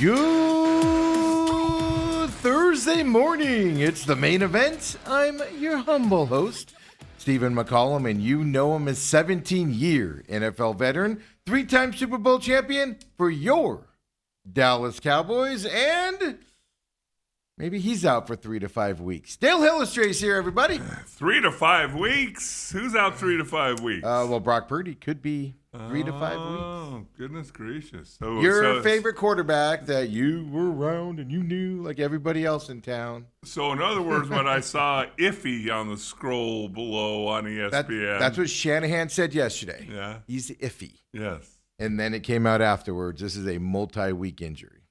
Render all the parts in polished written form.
Good Thursday morning. It's the main event. I'm your humble host, Stephen McCollum, and you know him as 17-year NFL veteran, 3-time Super Bowl champion for your Dallas Cowboys, and maybe he's out for 3 to 5 weeks. Dale Hillestrace here, everybody. 3 to 5 weeks? Who's out 3 to 5 weeks? Well, Brock Purdy could be 3 to 5 weeks. Oh, goodness gracious. Your favorite quarterback that you were around and you knew like everybody else in town. So, in other words, when I saw iffy on the scroll below on ESPN. That's what Shanahan said yesterday. Yeah. He's iffy. Yes. And then it came out afterwards. This is a multi-week injury.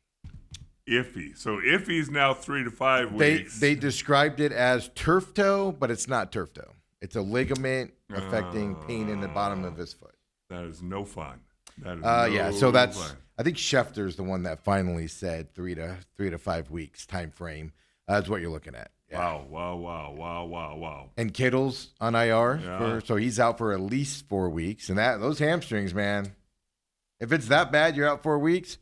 Iffy. So, iffy's now 3 to 5 weeks. They described it as turf toe, but it's not turf toe. It's a ligament affecting pain in the bottom of his foot. That is no fun. That is Yeah, so that's fun. I think Schefter's the one that finally said 3 to 5 weeks time frame. That's what you're looking at. Yeah. Wow. And Kittle's on IR, Yeah. so he's out for at least 4 weeks. And those hamstrings, man, if it's that bad, you're out 4 weeks.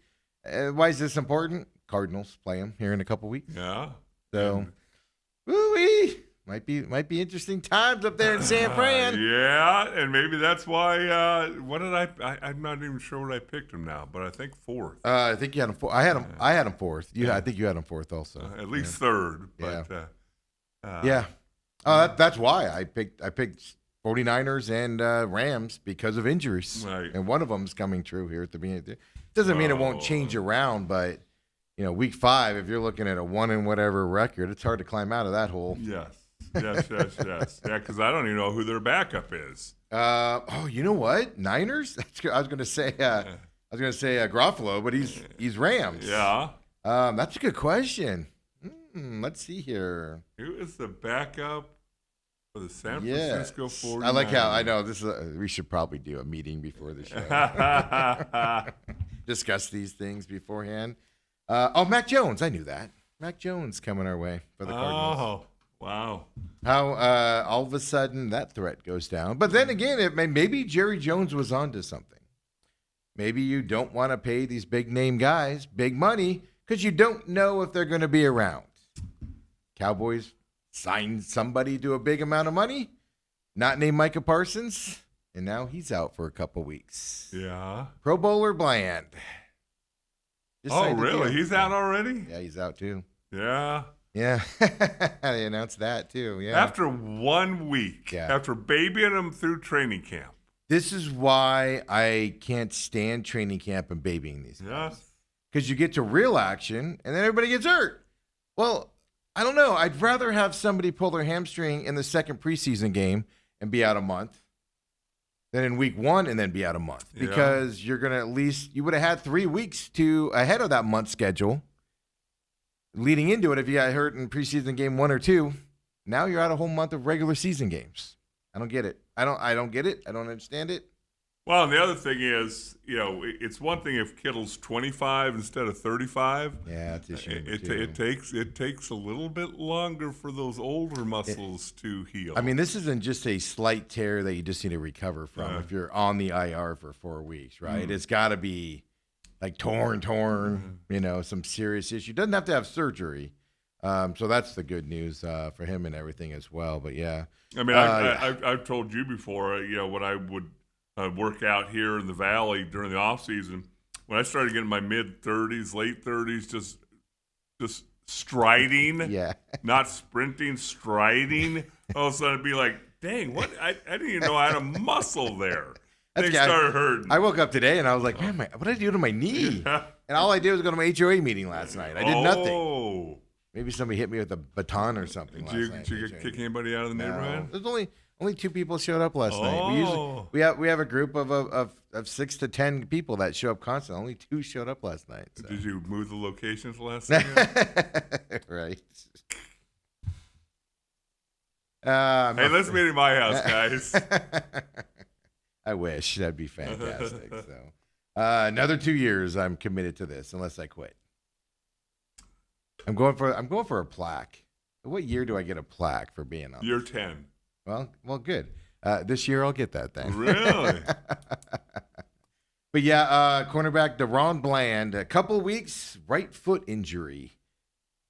Why is this important? Cardinals play him here in a couple weeks. Yeah. So, woo-wee. Might be interesting times up there in San Fran. Yeah, and maybe that's why. What did I'm not even sure what I picked him now, but I think fourth. I think you had him fourth. I had him fourth. I think you had him fourth also. At least third. But, yeah. That's why I picked 49ers and Rams because of injuries. Right. And one of them's coming true here at the beginning. Doesn't mean it won't change around, but week 5, if you're looking at a 1 and whatever record, it's hard to climb out of that hole. Yes. Yeah, because I don't even know who their backup is. You know what? Niners? I was going to say Garofalo, but he's Rams. Yeah. That's a good question. Let's see here. Who is the backup for the San Francisco 49ers? I like how I know this is. We should probably do a meeting before the show. Discuss these things beforehand. Mac Jones. I knew that. Mac Jones coming our way for the Cardinals. Oh. Wow. How all of a sudden that threat goes down. But then again, maybe Jerry Jones was onto something. Maybe you don't want to pay these big name guys big money because you don't know if they're going to be around. Cowboys signed somebody to a big amount of money, not named Micah Parsons, and now he's out for a couple weeks. Yeah. Pro Bowler Bland. Oh, really? He's out already? Yeah, he's out too. Yeah. Yeah, they announced that too. Yeah. After 1 week, after babying him through training camp. This is why I can't stand training camp and babying these guys. Yes. Because you get to real action and then everybody gets hurt. Well, I don't know. I'd rather have somebody pull their hamstring in the second preseason game and be out a month than in week 1 and then be out a month. Because you're going to you would have had 3 weeks ahead of that month schedule. Leading into it, if you got hurt in preseason game 1 or 2, now you're out a whole month of regular season games. I don't get it. I don't get it. I don't understand it. Well, and the other thing is, it's one thing if Kittle's 25 instead of 35. Yeah, it's a shame. It takes a little bit longer for those older muscles to heal. I mean, this isn't just a slight tear that you just need to recover from if you're on the IR for 4 weeks, right? It's got to be like torn, some serious issue. Doesn't have to have surgery. So that's the good news for him and everything as well. But yeah. I mean, I've told you before, when I would work out here in the Valley during the off season, when I started getting my mid-30s, late 30s, just striding, not sprinting, striding, all of a sudden it'd be like, dang, what? I didn't even know I had a muscle there. Things started hurting. I woke up today and I was like, man, what did I do to my knee? And all I did was go to my HOA meeting last night. I did nothing. Maybe somebody hit me with a baton or something last night. Did you kick anybody out of the neighborhood? There's only 2 people showed up last night. We have a group of 6 to 10 people that show up constantly. Only 2 showed up last night. So. Did you move the locations last night? Right. Hey, let's meet at my house, guys. I wish. That'd be fantastic. So, another 2 years, I'm committed to this, unless I quit. I'm going for a plaque. What year do I get a plaque for being on? Year 10. Well, good. This year I'll get that then. Really? But yeah, cornerback Deron Bland, a couple of weeks, right foot injury.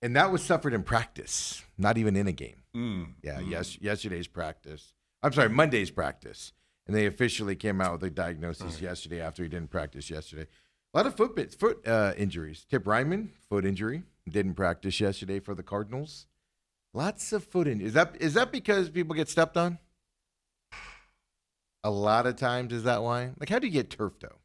And that was suffered in practice, not even in a game. Yesterday's practice. I'm sorry, Monday's practice. And they officially came out with a diagnosis yesterday after he didn't practice yesterday. A lot of foot injuries. Tip Ryman, foot injury, didn't practice yesterday for the Cardinals. Lots of foot injuries. Is that because people get stepped on? A lot of times, is that why? Like, how do you get turf toe?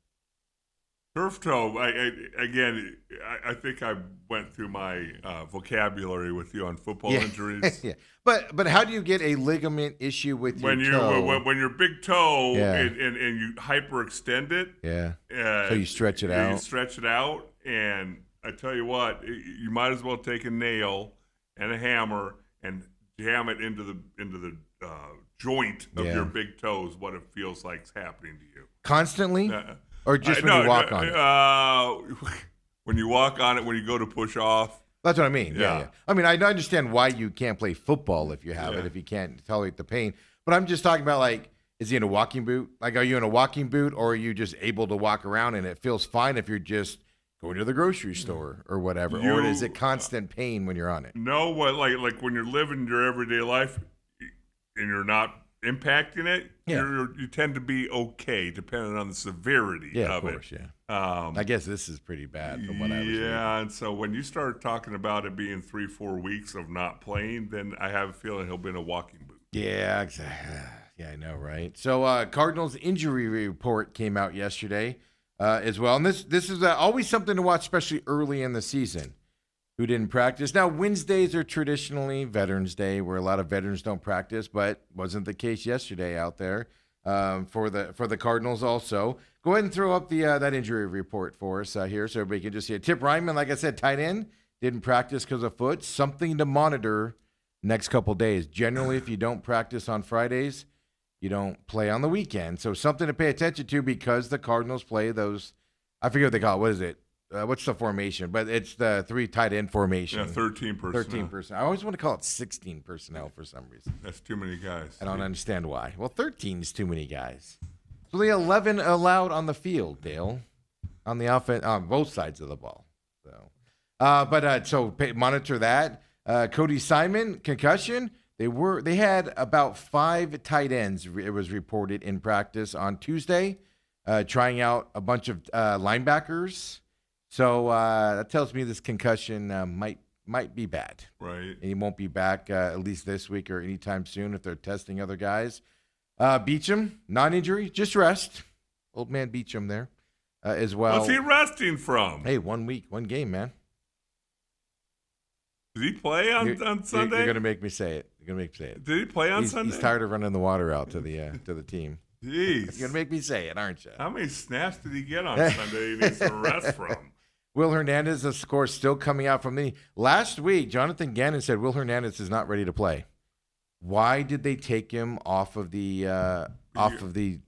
Turf toe. I think I went through my vocabulary with you on football injuries. Yeah, but how do you get a ligament issue with your toe? When your big toe Yeah. and you hyperextend it. Yeah. So you stretch it out. You stretch it out, and I tell you what, you might as well take a nail and a hammer and jam it into the joint of your big toe. Is what it feels like is happening to you Constantly. Or just when you walk on it? When you walk on it, when you go to push off. That's what I mean. Yeah. Yeah. I mean, I understand why you can't play football if you have it, if you can't tolerate the pain. But I'm just talking about, like, is he in a walking boot? Like, are you in a walking boot, or are you just able to walk around and it feels fine if you're just going to the grocery store or whatever? Or is it constant pain when you're on it? No, like when you're living your everyday life and you're not impacting it, you tend to be okay, depending on the severity of course, it. Yeah. I guess this is pretty bad from what I was reading. Yeah, and so when you start talking about it being 3-4 weeks of not playing, then I have a feeling he'll be in a walking boot. Yeah, exactly. Yeah, I know, right? So Cardinals injury report came out yesterday as well. And this is always something to watch, especially early in the season. Who didn't practice. Now, Wednesdays are traditionally Veterans Day, where a lot of veterans don't practice, but wasn't the case yesterday out there for the Cardinals also. Go ahead and throw up the that injury report for us here so everybody can just see it. Tip Ryman, like I said, tight end, didn't practice because of foot. Something to monitor next couple days. Generally, if you don't practice on Fridays, you don't play on the weekend. So something to pay attention to because the Cardinals play those, I forget what they call it. What is it? What's the formation? But it's the 3 tight end formation. Yeah, 13 personnel. 13 personnel. I always want to call it 16 personnel for some reason. That's too many guys. I don't understand why. Well, 13 is too many guys. So the 11 allowed on the field, Dale, on the offense, on both sides of the ball. So, monitor that. Cody Simon concussion. They had about 5 tight ends. It was reported in practice on Tuesday, trying out a bunch of linebackers. So that tells me this concussion might be bad. Right. And he won't be back at least this week or anytime soon if they're testing other guys. Beachum, non-injury, just rest. Old man Beachum there as well. What's he resting from? Hey, 1 week, 1 game, man. Did he play on Sunday? You're going to make me say it. Did he play on Sunday? He's tired of running the water out to the team. Jeez. You're going to make me say it, aren't you? How many snaps did he get on Sunday he needs to rest from? Will Hernandez, of course, still coming out from the last week. Jonathan Gannon said Will Hernandez is not ready to play. Why did they take him off of the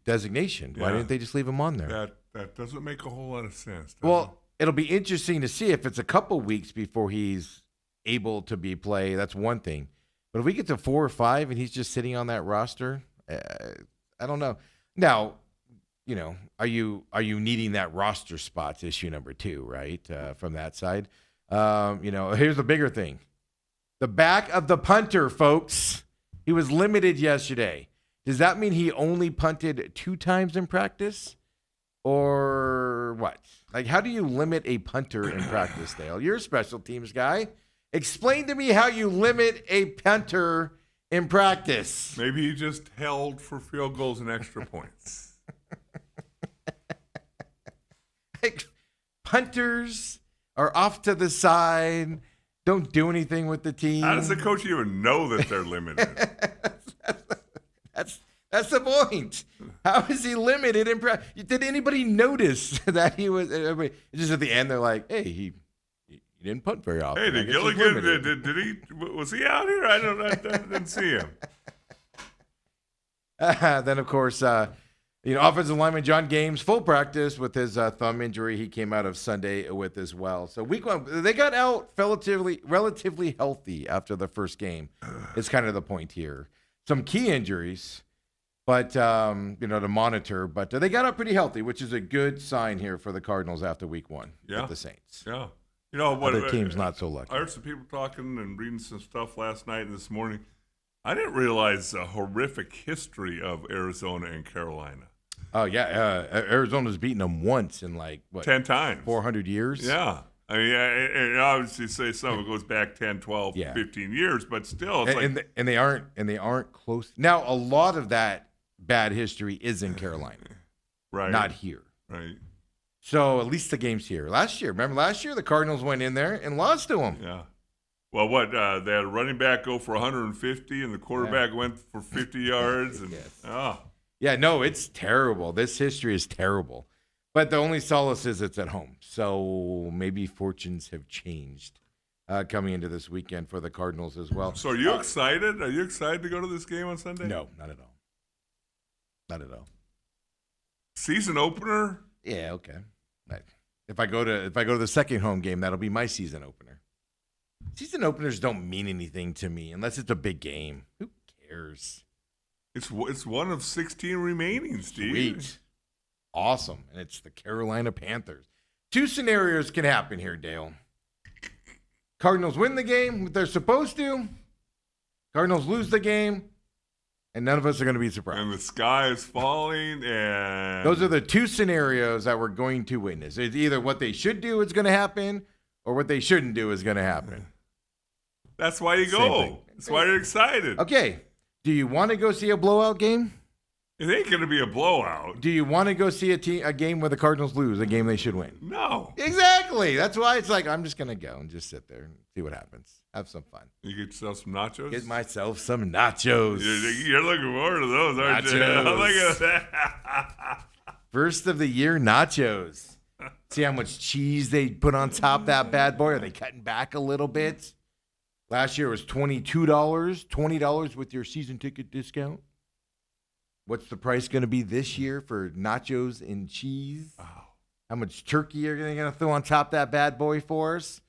designation? Why didn't they just leave him on there? That doesn't make a whole lot of sense. Well, it'll be interesting to see if it's a couple weeks before he's able to be play. That's one thing. But if we get to 4 or 5 and he's just sitting on that roster, I don't know. Now, are you needing that roster spots issue number 2, right? From that side. Here's the bigger thing. The back of the punter, folks. He was limited yesterday. Does that mean he only punted 2 times in practice? Or what? Like, how do you limit a punter in practice, Dale? You're a special teams guy. Explain to me how you limit a punter in practice. Maybe he just held for field goals and extra points. Like, punters are off to the side, don't do anything with the team. How does the coach even know that they're limited? That's the point. How is he limited in practice? Did anybody notice that he was? Just at the end, they're like, "Hey, he didn't punt very often." Hey, did Gilligan? Did he? Was he out here? I didn't see him. Then, of course, offensive lineman John Games, full practice with his thumb injury. He came out of Sunday with as well. So week 1, they got out relatively healthy after the first game. Is kind of the point here. Some key injuries. But to monitor. But they got up pretty healthy, which is a good sign here for the Cardinals after Week 1 Yeah. with the Saints. Yeah. You know what? Other teams not so lucky. I heard some people talking and reading some stuff last night and this morning. I didn't realize the horrific history of Arizona and Carolina. Oh yeah, Arizona's beaten them once in 10 times. 400 years. Yeah. I mean, and obviously say some of it goes back 10, 12, Yeah. 15 years, but still, it's and they aren't close. Now a lot of that bad history is in Carolina, right, not here. right. So at least the game's here. Remember last year the Cardinals went in there and lost to them. Yeah. Well, they had a running back go for 150, and the quarterback went for 50 yards. And Yes. Yeah, no, it's terrible. This history is terrible. But the only solace is it's at home. So maybe fortunes have changed coming into this weekend for the Cardinals as well. So are you excited? Are you excited to go to this game on Sunday? No, not at all. Not at all. Season opener? Yeah, okay. If I go to the second home game, that'll be my season opener. Season openers don't mean anything to me unless it's a big game. Who cares? It's one of 16 remaining, Steve. Sweet. Awesome. And it's the Carolina Panthers. Two scenarios can happen here, Dale. Cardinals win the game, what they're supposed to. Cardinals lose the game, and none of us are going to be surprised. And the sky is falling, and Those are the two scenarios that we're going to witness. It's either what they should do is going to happen, or what they shouldn't do is going to happen. That's why you Same thing. go. That's why you're excited. Okay. Do you want to go see a blowout game? It ain't going to be a blowout. Do you want to go see a game where the Cardinals lose, a game they should win? No. Exactly. That's why it's like, I'm just going to go and just sit there and see what happens. Have some fun. You get yourself some nachos? Get myself some nachos. You're looking forward to those, aren't you? Nachos. Look at that. First of the year nachos. See how much cheese they put on top of that bad boy? Are they cutting back a little bit? Last year was $22, $20 with your season ticket discount. What's the price going to be this year for nachos and cheese? Wow. How much turkey are they going to throw on top of that bad boy for us?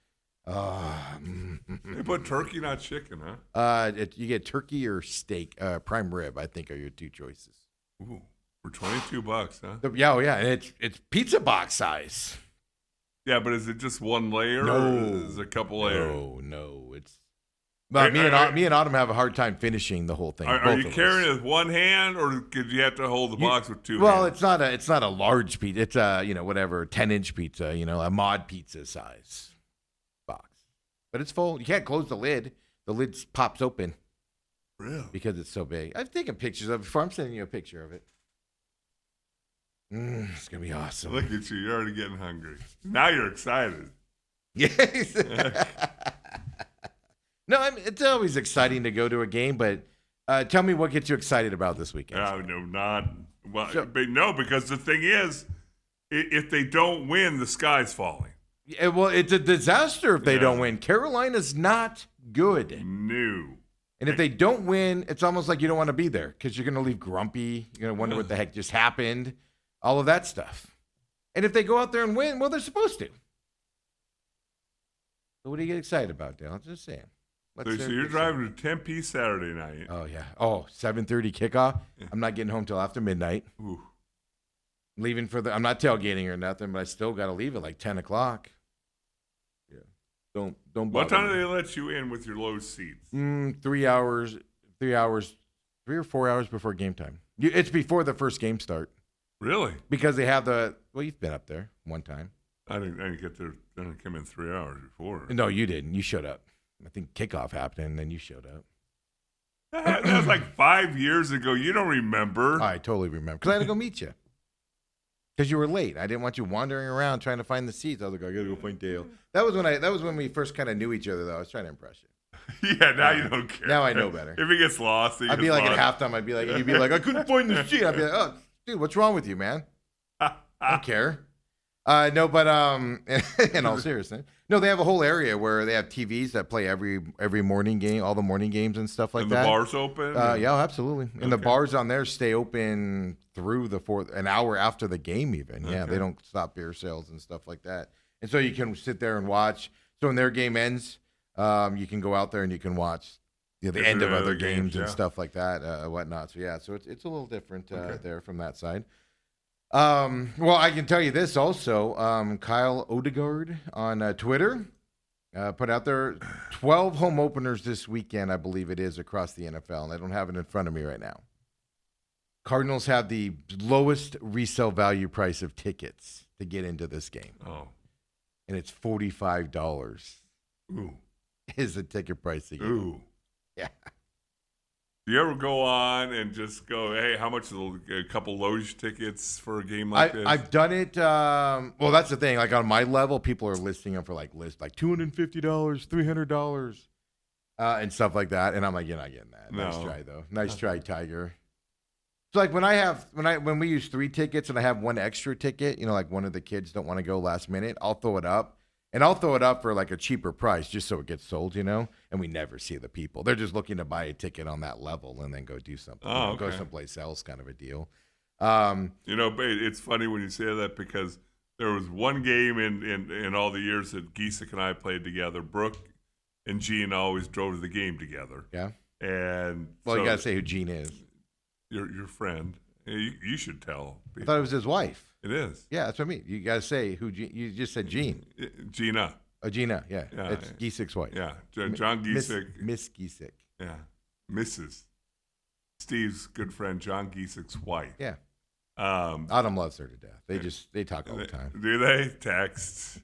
They put turkey, not chicken, huh? You get turkey or steak. Prime rib, I think, are your two choices. Ooh, for $22, huh? Yeah, and it's pizza box size. Yeah, but is it just one layer? No. Or is it a couple layers? No, it's. But me and Autumn have a hard time finishing the whole thing. Are you carrying it with one hand, or could you have to hold the box with two hands? Well, it's not a large pizza. It's a 10-inch pizza. A mod pizza size box, but it's full. You can't close the lid. The lid pops open. Really? Because it's so big. I've taken pictures of it before. I'm sending you a picture of it. It's gonna be awesome. Look at you. You're already getting hungry. Now you're excited. Yes. No, it's always exciting to go to a game, but tell me what gets you excited about this weekend. No, not well. But no, because the thing is, if they don't win, the sky's falling. Yeah, well, it's a disaster if they don't win. Carolina's not good. No. And if they don't win, it's almost like you don't want to be there because you're going to leave grumpy. You're going to wonder what the heck just happened, all of that stuff. And if they go out there and win, well, they're supposed to. So what do you get excited about, Dale? I'm just saying. So you're driving to Tempe Saturday night. Oh, yeah. 7:30 kickoff. I'm not getting home till after midnight. Ooh. Leaving I'm not tailgating or nothing, but I still got to leave at like 10 o'clock. Yeah. Don't What bother time me. do they let you in with your low seats? 3 hours, 3 or 4 hours before game time. It's before the first game start Really? because they have you've been up there one time. I didn't get there. I didn't come in 3 hours before. No, you didn't. You showed up. I think kickoff happened, and then you showed up. That was like 5 years ago. You don't remember. I totally remember because I had to go meet you because you were late. I didn't want you wandering around trying to find the seats. I was like, I gotta go find Dale. That was when we first kind of knew each other, though. I was trying to impress you. Yeah, now you don't care. Now I know better. If he gets lost, I'd be like at halftime. You'd be like, I couldn't find the seat. I'd be like, oh, dude, what's wrong with you, man? I don't care. No, but in all seriousness, no, they have a whole area where they have TVs that play every morning game, all the morning games and stuff like and that. the bar's open? Yeah, absolutely. And the Okay. bars on there stay open through an hour after the game even. Yeah, Okay. they don't stop beer sales and stuff like that. And so you can sit there and watch. So when their game ends, you can go out there and you can watch the Get end to of the other other games games, and yeah. stuff like that, whatnot. So yeah, so it's a little different Okay. there from that side. Well, I can tell you this also. Kyle Odegaard on Twitter put out there 12 home openers this weekend, I believe it is, across the NFL, and I don't have it in front of me right now. Cardinals have the lowest resale value price of tickets to get into this game, Oh. and it's $45 Ooh. is the ticket price to get. Ooh. Yeah. Do you ever go on and just go, hey, how much is a couple Loge tickets for a game like this? I've done it. Well, that's the thing. Like on my level, people are listing them for like $250, $300, and stuff like that. And I'm like, you're not getting that. Nice No. try though. Nice try, Tiger. So like when we use 3 tickets and I have one extra ticket, like one of the kids don't want to go last minute, I'll throw it up. And I'll throw it up for like a cheaper price just so it gets sold, and we never see the people. They're just looking to buy a ticket on that level and then go do something. Oh, Go okay. someplace else kind of a deal. But it's funny when you say that because there was one game in all the years that Giesick and I played together. Brooke and Gene always drove to the game together. Yeah. And Well, so you got to say who Gene is. your friend. You should tell I people. thought it was his wife. It is. Yeah, that's what I mean. You got to say who you just said Gene. Gina. Oh, Gina. Yeah. Yeah. It's Giesick's wife. Yeah. John Giesick. Miss Giesick. Yeah. Mrs. Steve's good friend, John Giesick's wife. Yeah. Um, Autumn loves her to death. They talk all the time. Do they? Text,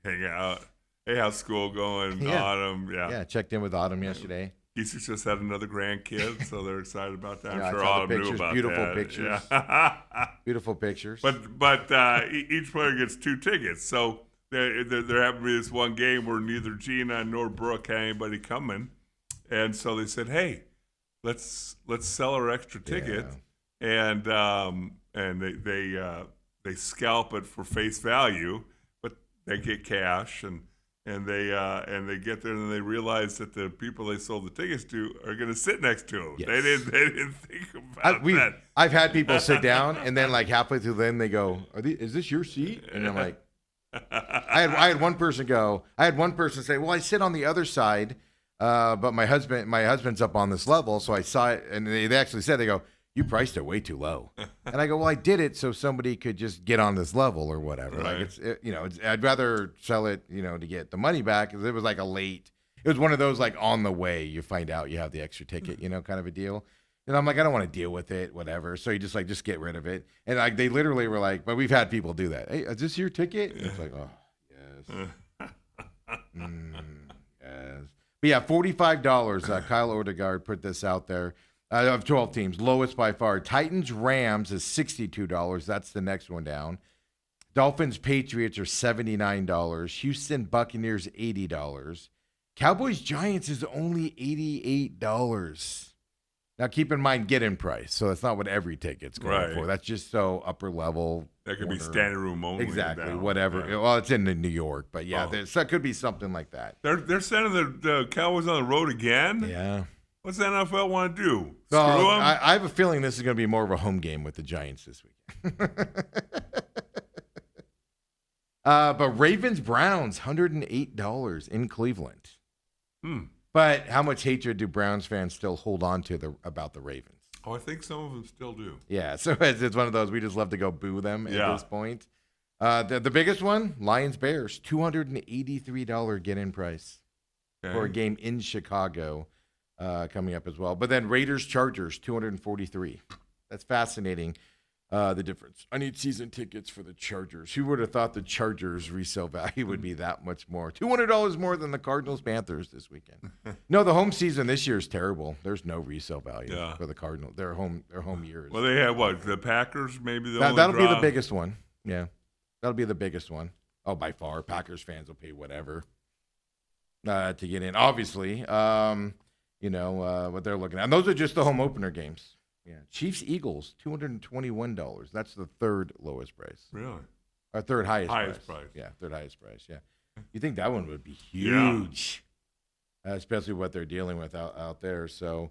hang out. Hey, how's school going? Yeah. Autumn. Yeah, checked in with Autumn yesterday. Giesick just had another grandkid, so they're excited about that. I'm Yeah, I sure saw the Autumn knew pictures. about Beautiful that. pictures. Yeah. Beautiful pictures. But each player gets 2 tickets. So there happened to be this one game where neither Gina nor Brooke had anybody coming, and so they said, "Hey, let's sell our extra ticket," and they scalp it for face value, but they get cash and they get there and they realize that the people they sold the tickets to are going to sit next to them. Yes. They didn't think about that. I've had people sit down and then like halfway through them they go, "Is this your seat?" And I'm like, I had one person say, "Well, I sit on the other side, but my husband's up on this level, so I saw it." And they actually said, they go, "You priced it way too low." And I go, "Well, I did it so somebody could just get on this level or whatever." Right. Like I'd rather sell it, to get the money back, because it was like it was one of those like on the way you find out you have the extra ticket, kind of a deal. And I'm like, I don't want to deal with it, whatever. So you just get rid of it. And like they literally were like, but we've had people do that. "Hey, is this your ticket?" And it's like, oh, yes. Yes. But yeah, $45. Kyle Odegaard put this out there. Of 12 teams, lowest by far. Titans Rams is $62. That's the next one down. Dolphins Patriots are $79. Houston Buccaneers $80. Cowboys Giants is only $88. Now keep in mind get-in price, so that's not what every ticket's going Right. for. That's just so upper level. That could be corner. standing room only. Exactly, now. whatever. Yeah. Well, it's in New York, but yeah, Oh. so it could be something like that. They're sending the Cowboys on the road again? Yeah. What's the NFL want to do? So Screw them? I have a feeling this is going to be more of a home game with the Giants this week. But Ravens Browns $108 in Cleveland. But how much hatred do Browns fans still hold on to about the Ravens? Oh, I think some of them still do. Yeah, so it's one of those we just love to go boo them at Yeah. this point. The biggest one, Lions Bears, $283 get-in price Okay. for a game in Chicago coming up as well. But then Raiders Chargers, $243. That's fascinating. The difference. I need season tickets for the Chargers. Who would have thought the Chargers resale value would be that much more? $200 more than the Cardinals Panthers this weekend. No, the home season this year is terrible. There's no resale value Yeah. for the Cardinals. Their home years. Well, they have what? The Packers, maybe the That'll only be the draw? biggest one. Yeah, that'll be the biggest one. Oh, by far. Packers fans will pay whatever to get in. Obviously, what they're looking at. And those are just the home opener games. Yeah, Chiefs Eagles $221. That's the third lowest price. Really? Or third highest Highest price. price. Yeah, third highest price. Yeah, you think that one would be huge, especially what they're dealing with out there. So,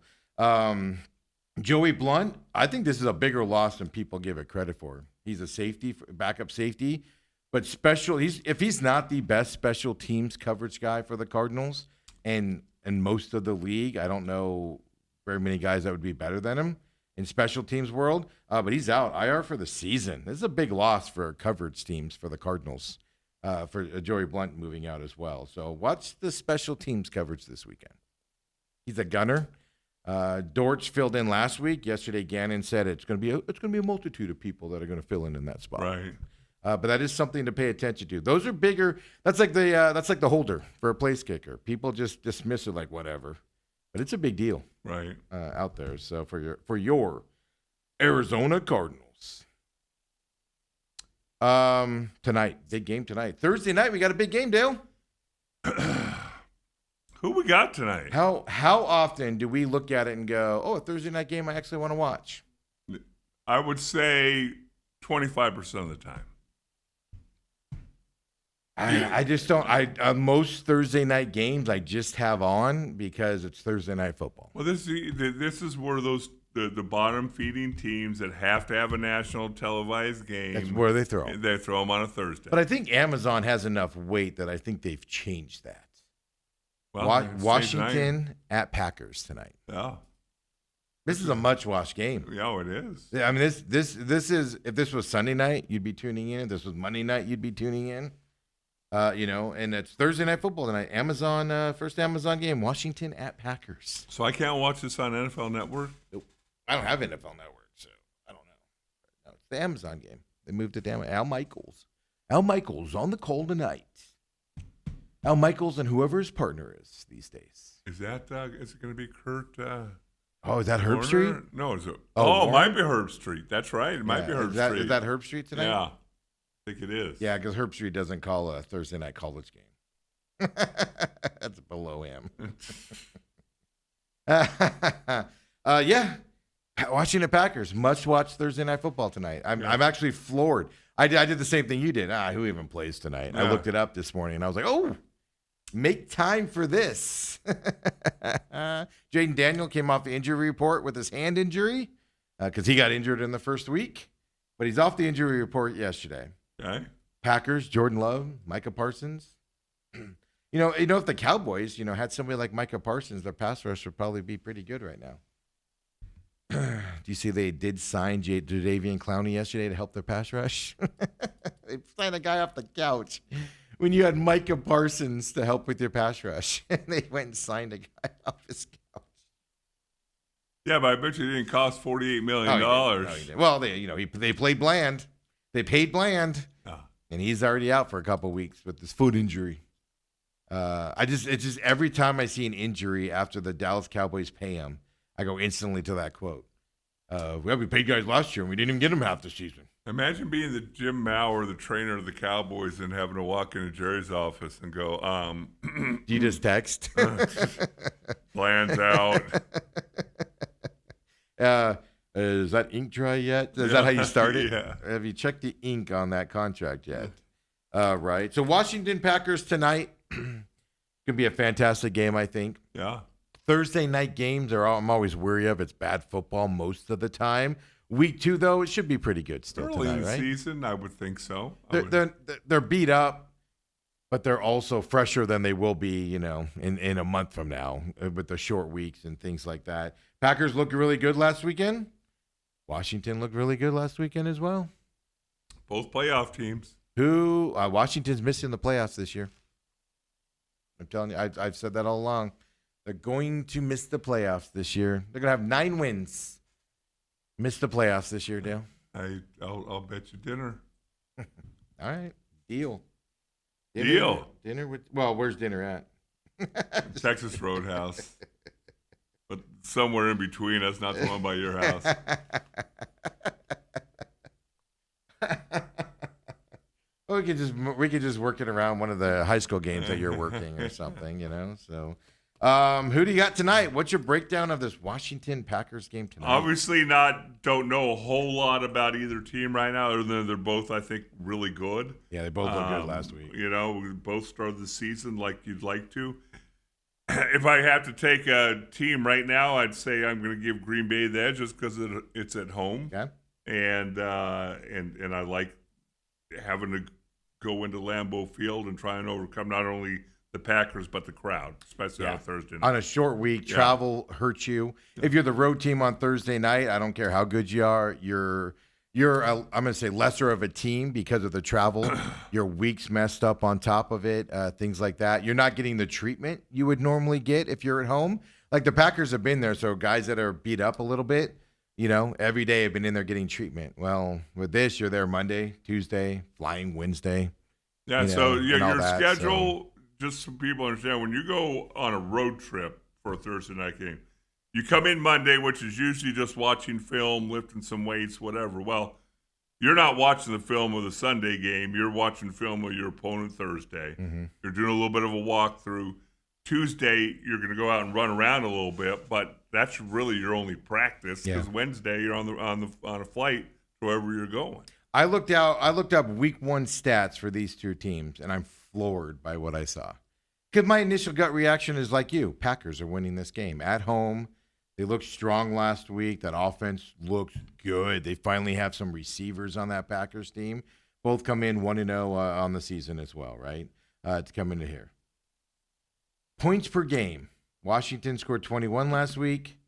Joey Blunt, I think this is a bigger loss than people give it credit for. He's a safety, backup safety, but if he's not the best special teams coverage guy for the Cardinals, and in most of the league. I don't know very many guys that would be better than him in special teams world, but he's out IR for the season. This is a big loss for coverage teams for the Cardinals, for Joey Blunt moving out as well. So watch the special teams coverage this weekend. He's a gunner. Dortch filled in last week. Yesterday, Gannon said it's going to be a multitude of people that are going to fill in that spot. Right. But that is something to pay attention to. Those are bigger. That's like the holder for a place kicker. People just dismiss it like whatever, but it's a big deal Right. out there. So for your Arizona Cardinals, tonight, big game tonight. Thursday night, we got a big game, Dale. Who we got tonight? How often do we look at it and go, oh, a Thursday night game I actually want to watch? I would say 25% of the time. I just don't. Most Thursday night games I just have on because it's Thursday night football. Well, this is where the bottom feeding teams that have to have a national televised game. That's where they throw 'em. They throw them on a Thursday. But I think Amazon has enough weight that I think they've changed that. Well, Washington at Packers tonight. Yeah. This is a much-watched game. Yeah, it is. I mean, this is if this was Sunday night, you'd be tuning in. If this was Monday night, you'd be tuning in. And it's Thursday night football tonight. Amazon, first Amazon game, Washington at Packers. So I can't watch this on NFL Network? Nope. I don't have NFL Network, so I don't know. No, it's the Amazon game. They moved it down. Al Michaels. Al Michaels on the call tonight. Al Michaels and whoever his partner is these days. Is it going to be Kurt? Oh, is that Herb Warner? Street? No, is it? Oh, it might be Herb Street. That's right. It might be Herb Street. Is that Herb Street tonight? Yeah, I think it is. Yeah, because Herb Street doesn't call a Thursday night college game. That's below him. Yeah. Washington Packers must watch Thursday night football tonight. I'm actually floored. I did the same thing you did. Who even plays tonight? Yeah. I looked it up this morning and I was like, oh, make time for this. Jaden Daniel came off the injury report with his hand injury because he got injured in the first week, but he's off the injury report yesterday. Okay. Packers, Jordan Love, Micah Parsons. If the Cowboys, had somebody like Micah Parsons, their pass rush would probably be pretty good right now. Do you see they did sign Jadeveon Clowney yesterday to help their pass rush? They signed a guy off the couch when you had Micah Parsons to help with your pass rush. And they went and signed a guy off his couch. Yeah, but I bet you it didn't cost $48 million. He did. Well, they played Bland. They paid Bland. And he's already out for a couple of weeks with this foot injury. It's just every time I see an injury after the Dallas Cowboys pay him, I go instantly to that quote. We paid guys last year and we didn't even get them half the season. Imagine being the Jim Maurer, the trainer of the Cowboys, and having to walk into Jerry's office and go, Do you just text? Bland's out. Is that ink dry yet? Is that how you started? Yeah. Have you checked the ink on that contract yet? Right. So Washington Packers tonight. Going to be a fantastic game, I think. Yeah. Thursday night games I'm always wary of. It's bad football most of the time. Week 2, though, it should be pretty good still Early tonight, in the right? season, I would think so. They're beat up, but they're also fresher than they will be, in a month from now with the short weeks and things like that. Packers looked really good last weekend. Washington looked really good last weekend as well. Both playoff teams. Washington's missing the playoffs this year. I'm telling you, I've said that all along. They're going to miss the playoffs this year. They're going to have 9 wins. Miss the playoffs this year, Dale. I'll bet you dinner. All right. Deal. Dinner with, where's dinner at? Texas Roadhouse. But somewhere in between us, not the one by your house. Well, we could just work it around one of the high school games that you're working or something, So, who do you got tonight? What's your breakdown of this Washington Packers game tonight? Obviously, don't know a whole lot about either team right now, other than they're both, I think, really good. Yeah, they both looked good last week. We both started the season like you'd like to. If I have to take a team right now, I'd say I'm going to give Green Bay the edge just because it's at home. Okay. And I like having to go into Lambeau Field and try and overcome not only the Packers, but the crowd, especially on a Thursday night. On a short week, travel hurts you. If you're the road team on Thursday night, I don't care how good you are, I'm going to say lesser of a team because of the travel. Your week's messed up on top of it, things like that. You're not getting the treatment you would normally get if you're at home. Like the Packers have been there, so guys that are beat up a little bit, every day have been in there getting treatment. Well, with this, you're there Monday, Tuesday, flying Wednesday. Yeah, so and your all that, schedule, just so people understand, when you go on a road trip for a Thursday night game, you come in Monday, which is usually just watching film, lifting some weights, whatever. Well, you're not watching the film of the Sunday game. You're watching film of your opponent Thursday. Mm-hmm. You're doing a little bit of a walkthrough. Tuesday, you're going to go out and run around a little bit, but that's really your only practice because Wednesday you're on a flight to wherever you're going. I looked up week 1 stats for these two teams, and I'm floored by what I saw. Because my initial gut reaction is like you. Packers are winning this game at home. They looked strong last week. That offense looks good. They finally have some receivers on that Packers team. Both come in 1-0 on the season as well, right? To come into here. Points per game. Washington scored 21 last week.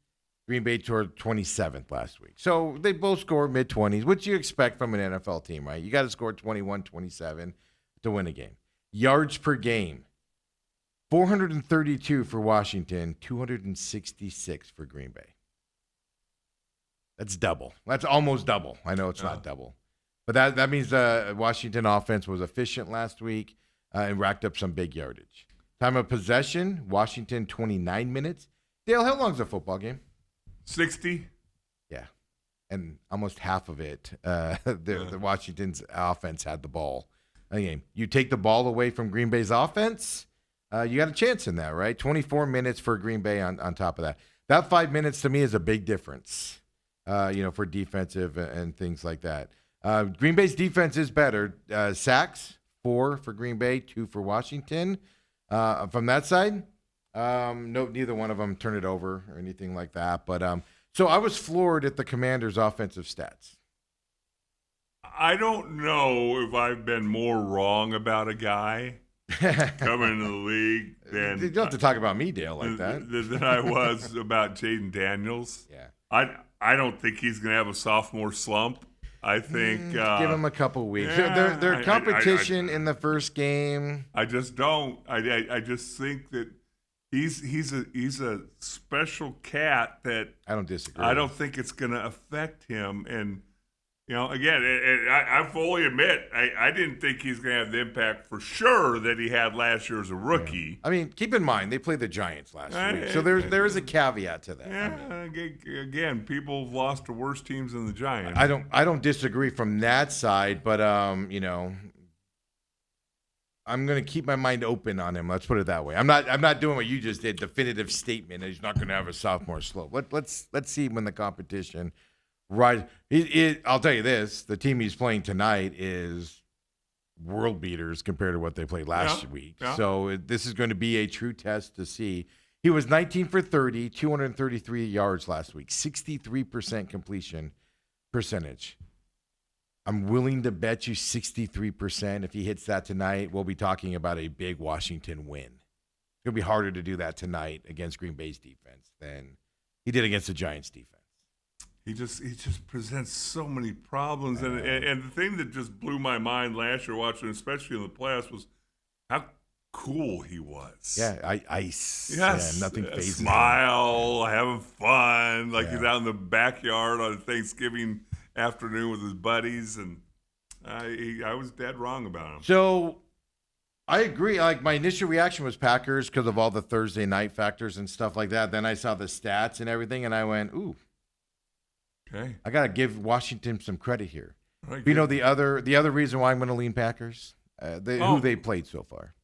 Green Bay scored 27th last week. So they both scored mid-20s, which you expect from an NFL team, right? You got to score 21, 27 to win a game. Yards per game. 432 for Washington, 266 for Green Bay. That's double. That's almost double. I know it's not double. But that means Washington offense was efficient last week and racked up some big yardage. Time of possession, Washington 29 minutes. Dale, how long's a football game? 60. Yeah. And almost half of it, the Washington's offense had the ball. Again, you take the ball away from Green Bay's offense, you got a chance in that, right? 24 minutes for Green Bay on top of that. That 5 minutes to me is a big difference, for defensive and things like that. Green Bay's defense is better. Sacks, 4 for Green Bay, 2 for Washington. From that side, no, neither one of them turned it over or anything like that. But so I was floored at the Commanders' offensive stats. I don't know if I've been more wrong about a guy coming into the league than You don't have to talk about me, Dale, like that. than I was about Jaden Daniels. Yeah. I don't think he's going to have a sophomore slump. I think give him a couple weeks. yeah, Their competition in the first game. I just don't. I just think that he's a special cat that I don't disagree. I don't think it's going to affect him. And again, I fully admit I didn't think he's going to have the impact for sure that he had last year as a rookie. Yeah. I mean, keep in mind they played the Giants last week, so there is a caveat to that. Yeah, again, people have lost to worse teams than the Giants. I don't disagree from that side, but I'm going to keep my mind open on him. Let's put it that way. I'm not doing what you just did. Definitive statement. He's not going to have a sophomore slope. Let's see when the competition. Right. I'll tell you this. The team he's playing tonight is world beaters compared to what they played last week. Yeah. So this is going to be a true test to see. He was 19 for 30, 233 yards last week, 63% completion percentage. I'm willing to bet you 63%. If he hits that tonight, we'll be talking about a big Washington win. It's going to be harder to do that tonight against Green Bay's defense than he did against the Giants' defense. He just presents so many problems, and the thing that just blew my mind last year watching, especially in the playoffs, was how cool he was. Yeah, ice. Yes, yeah, nothing phases him. Smile, having fun, like he's out in the backyard on Thanksgiving afternoon with his buddies, and I was dead wrong about him. So I agree. Like my initial reaction was Packers because of all the Thursday night factors and stuff like that. Then I saw the stats and everything, and I went, ooh. Okay. I gotta give Washington some credit here. Right, the other reason why I'm going to lean Packers, who they played so far,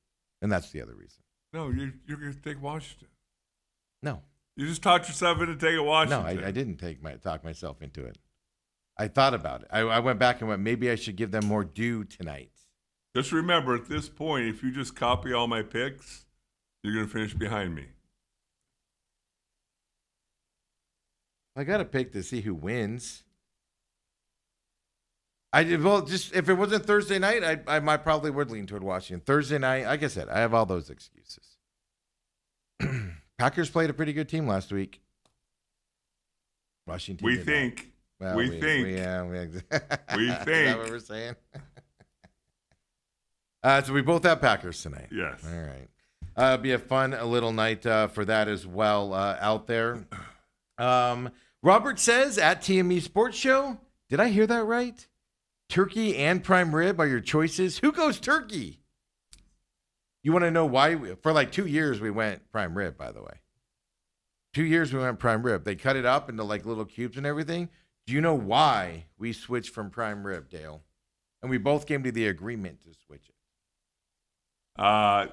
and that's the other reason. No, you're going to take Washington. No, you just talked yourself into taking Washington. No, I didn't talk myself into it. I thought about it. I went back and went, maybe I should give them more due tonight. Just remember, at this point, if you just copy all my picks, you're going to finish behind me. I got to pick to see who wins. Well, just if it wasn't Thursday night, I might probably would lean toward Washington. Thursday night, like I said, I have all those excuses. Packers played a pretty good team last week. Washington. We did think. not. Well, we think. Yeah, We Is that think. what we're saying? So we both have Packers tonight. Yes. All right. It'll be a fun little night for that as well out there. Robert says at TME Sports Show, did I hear that right? Turkey and prime rib are your choices. Who goes turkey? You want to know why? For like 2 years, we went prime rib, by the way. 2 years, we went prime rib. They cut it up into like little cubes and everything. Do you know why we switched from prime rib, Dale? And we both came to the agreement to switch it.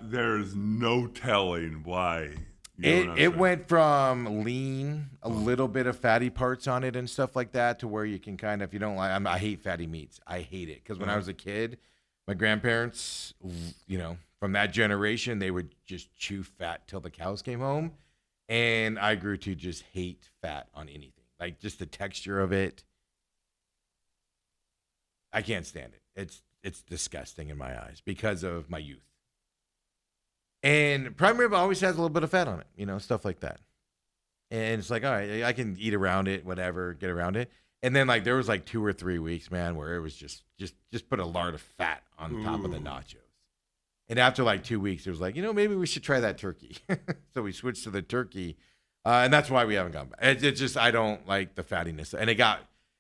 There's no telling why. It went from lean, a little bit of fatty parts on it and stuff like that, to where you can kind of, if you don't like, I hate fatty meats. I hate it. Because when I was a kid, my grandparents, from that generation, they would just chew fat till the cows came home. And I grew to just hate fat on anything. Like just the texture of it. I can't stand it. It's disgusting in my eyes because of my youth. And prime rib always has a little bit of fat on it, stuff like that. And it's like, all right, I can eat around it, whatever, get around it. And then like there was like 2 or 3 weeks, man, where it was just put a lard of fat on top of the nachos. And after like 2 weeks, it was like, maybe we should try that turkey. So we switched to the turkey, and that's why we haven't gone back. It's just I don't like the fattiness,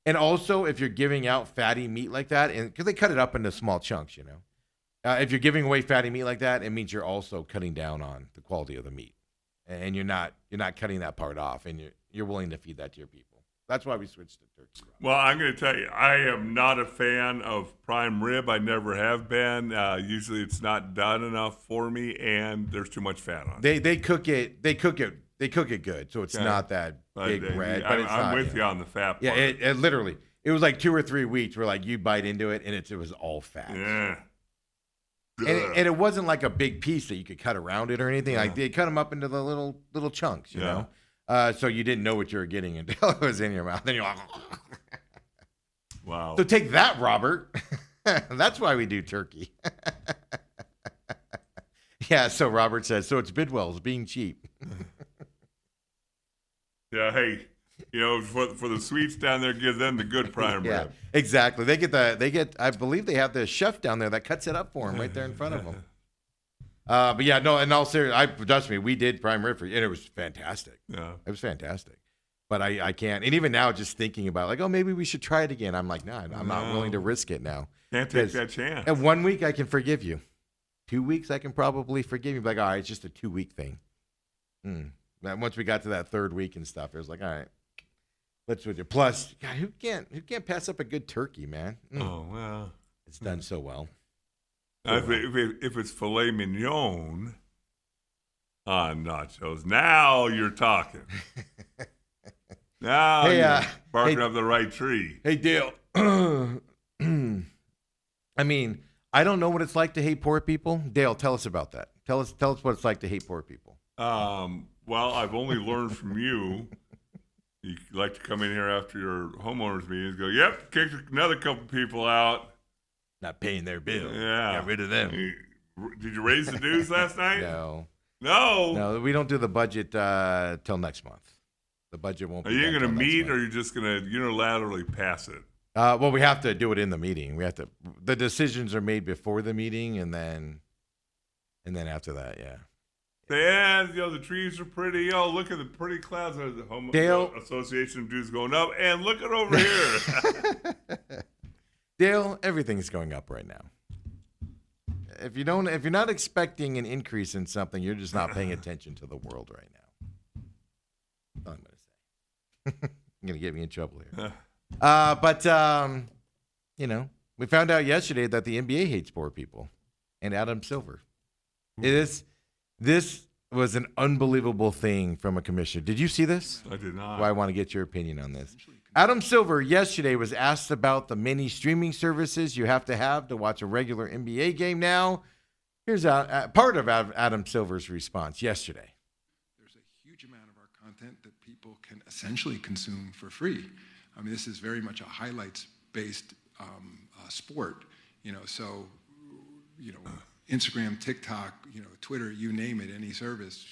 and also if you're giving out fatty meat like that, and because they cut it up into small chunks, if you're giving away fatty meat like that, it means you're also cutting down on the quality of the meat, and you're not cutting that part off, and you're willing to feed that to your people. That's why we switched to turkey. Well, I'm going to tell you, I am not a fan of prime rib. I never have been. Usually, it's not done enough for me, and there's too much fat on it. They cook it good, so it's not that big red. But I'm with you on the fat part. Yeah, it literally. It was like 2 or 3 weeks where like you bite into it and it was all fat. Yeah. And it wasn't like a big piece that you could cut around it or anything. Like they cut them up into the little chunks, you know. So you didn't know what you were getting until it was in your mouth. Then you're like, wow. So take that, Robert. That's why we do turkey. Yeah. So Robert says, so it's Bidwell's being cheap. Yeah. Hey, for the sweets down there, give them the good prime rib. Exactly. They get. I believe they have the chef down there that cuts it up for them right there in front of them. But yeah, no, in all seriousness, trust me, we did prime rib and it was fantastic. Yeah. It was fantastic. But I can't. And even now, just thinking about like, oh, maybe we should try it again. I'm like, nah, I'm not willing to risk it now. Can't take that chance. And 1 week, I can forgive you. 2 weeks, I can probably forgive you. Like, all right, it's just a 2-week thing. Once we got to that 3rd week and stuff, it was like, all right, let's switch it. Plus, God, who can't pass up a good turkey, man? Oh, well. It's done so well. If it's filet mignon on nachos, now you're talking. Now you're barking up the right tree. Hey, Dale. I mean, I don't know what it's like to hate poor people. Dale, tell us about that. Tell us what it's like to hate poor people. Well, I've only learned from you. You like to come in here after your homeowners meetings, go, yep, kicked another couple people out. Not paying their bill. Yeah. Got rid of them. Did you raise the dues last night? No, we don't do the budget till next month. The budget won't be. Are you going to meet, or are month. you just going to unilaterally pass it? Well, we have to do it in the meeting. The decisions are made before the meeting, and then after that, yeah. And the trees are pretty. Oh, look at the pretty clouds. The Home Association of dues going up, and look at over here. Dale, everything's going up right now. If you're not expecting an increase in something, you're just not paying attention to the world right now. That's all I'm going to say. You're going to get me in trouble here. But we found out yesterday that the NBA hates poor people and Adam Silver. This was an unbelievable thing from a commissioner. Did you see this? I did not. Well, I want to get your opinion on this. Adam Silver yesterday was asked about the many streaming services you have to watch a regular NBA game now. Here's part of Adam Silver's response yesterday. There's a huge amount of our content that people can essentially consume for free. I mean, this is very much a highlights-based sport. So Instagram, TikTok, Twitter, you name it, any service,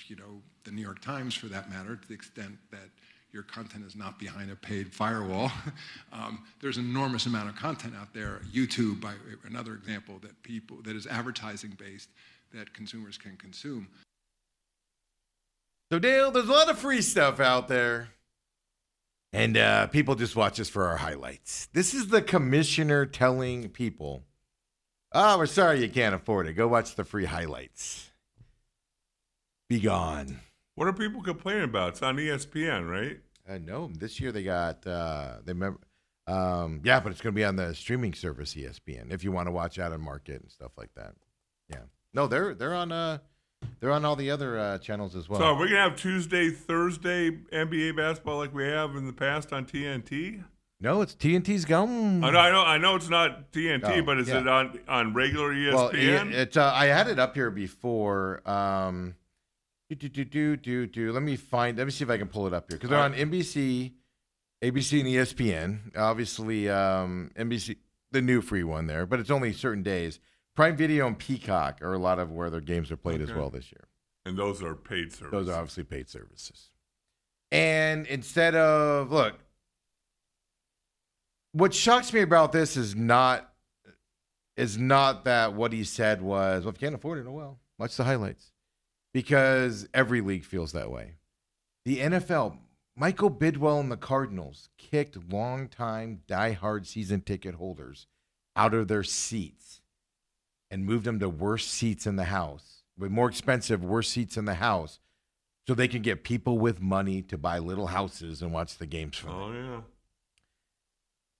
the New York Times for that matter, to the extent that your content is not behind a paid firewall. There's an enormous amount of content out there. YouTube, by another example, that is advertising based that consumers can consume. So, Dale, there's a lot of free stuff out there. And people just watch us for our highlights. This is the commissioner telling people, we're sorry you can't afford it. Go watch the free highlights. Be gone. What are people complaining about? It's on ESPN, right? No, this year they got, but it's going to be on the streaming service ESPN if you want to watch out of market and stuff like that. Yeah. No, they're on all the other channels as well. So are we going to have Tuesday, Thursday NBA basketball like we have in the past on TNT? No, it's TNT's gone. I know it's not TNT, but is it on regular ESPN? Well, I had it up here before. Let me see if I can pull it up here because they're on NBC, ABC, and ESPN. Obviously, NBC, the new free one there, but it's only certain days. Prime Video and Peacock are a lot of where their games are played as well this year. And those are paid services. Those are obviously paid services. And instead of, look, what shocks me about this is not that what he said was, well, if you can't afford it, oh well, watch the highlights. Because every league feels that way. The NFL, Michael Bidwell and the Cardinals kicked longtime diehard season ticket holders out of their seats and moved them to worse seats in the house, with more expensive, worse seats in the house, so they can get people with money to buy little houses and watch the games from them. Oh, yeah.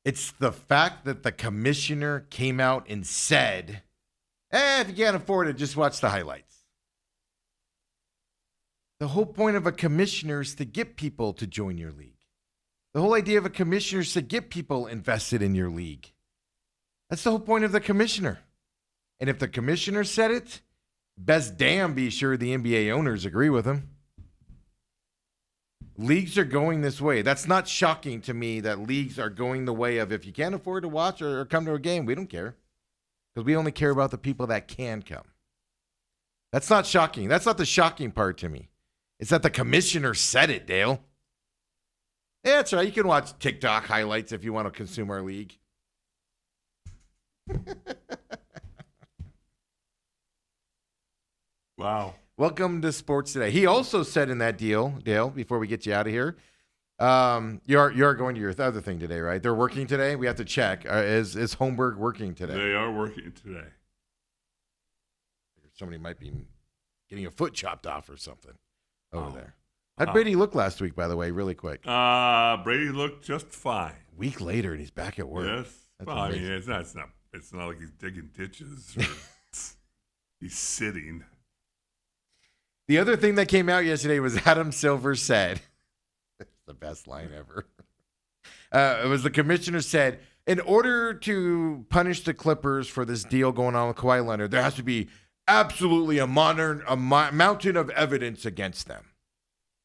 It's the fact that the commissioner came out and said, if you can't afford it, just watch the highlights. The whole point of a commissioner is to get people to join your league. The whole idea of a commissioner is to get people invested in your league. That's the whole point of the commissioner. And if the commissioner said it, best damn be sure the NBA owners agree with him. Leagues are going this way. That's not shocking to me that leagues are going the way of if you can't afford to watch or come to a game, we don't care. Because we only care about the people that can come. That's not shocking. That's not the shocking part to me. It's that the commissioner said it, Dale. Yeah, that's right. You can watch TikTok highlights if you want to consume our league. Wow. Welcome to Sports Today. He also said in that deal, Dale, before we get you out of here, you're going to your other thing today, right? They're working today. We have to check. Is Holmberg working today? They are working today. Somebody might be getting a foot chopped off or something over there. How'd Brady look last week, by the way, really quick? Brady looked just fine. A week later, and he's back at work. Yes. That's well, amazing. I mean, it's not like he's digging ditches or he's sitting. The other thing that came out yesterday was Adam Silver said, it's the best line ever. It was the commissioner said, in order to punish the Clippers for this deal going on with Kawhi Leonard, there has to be absolutely a mountain of evidence against them,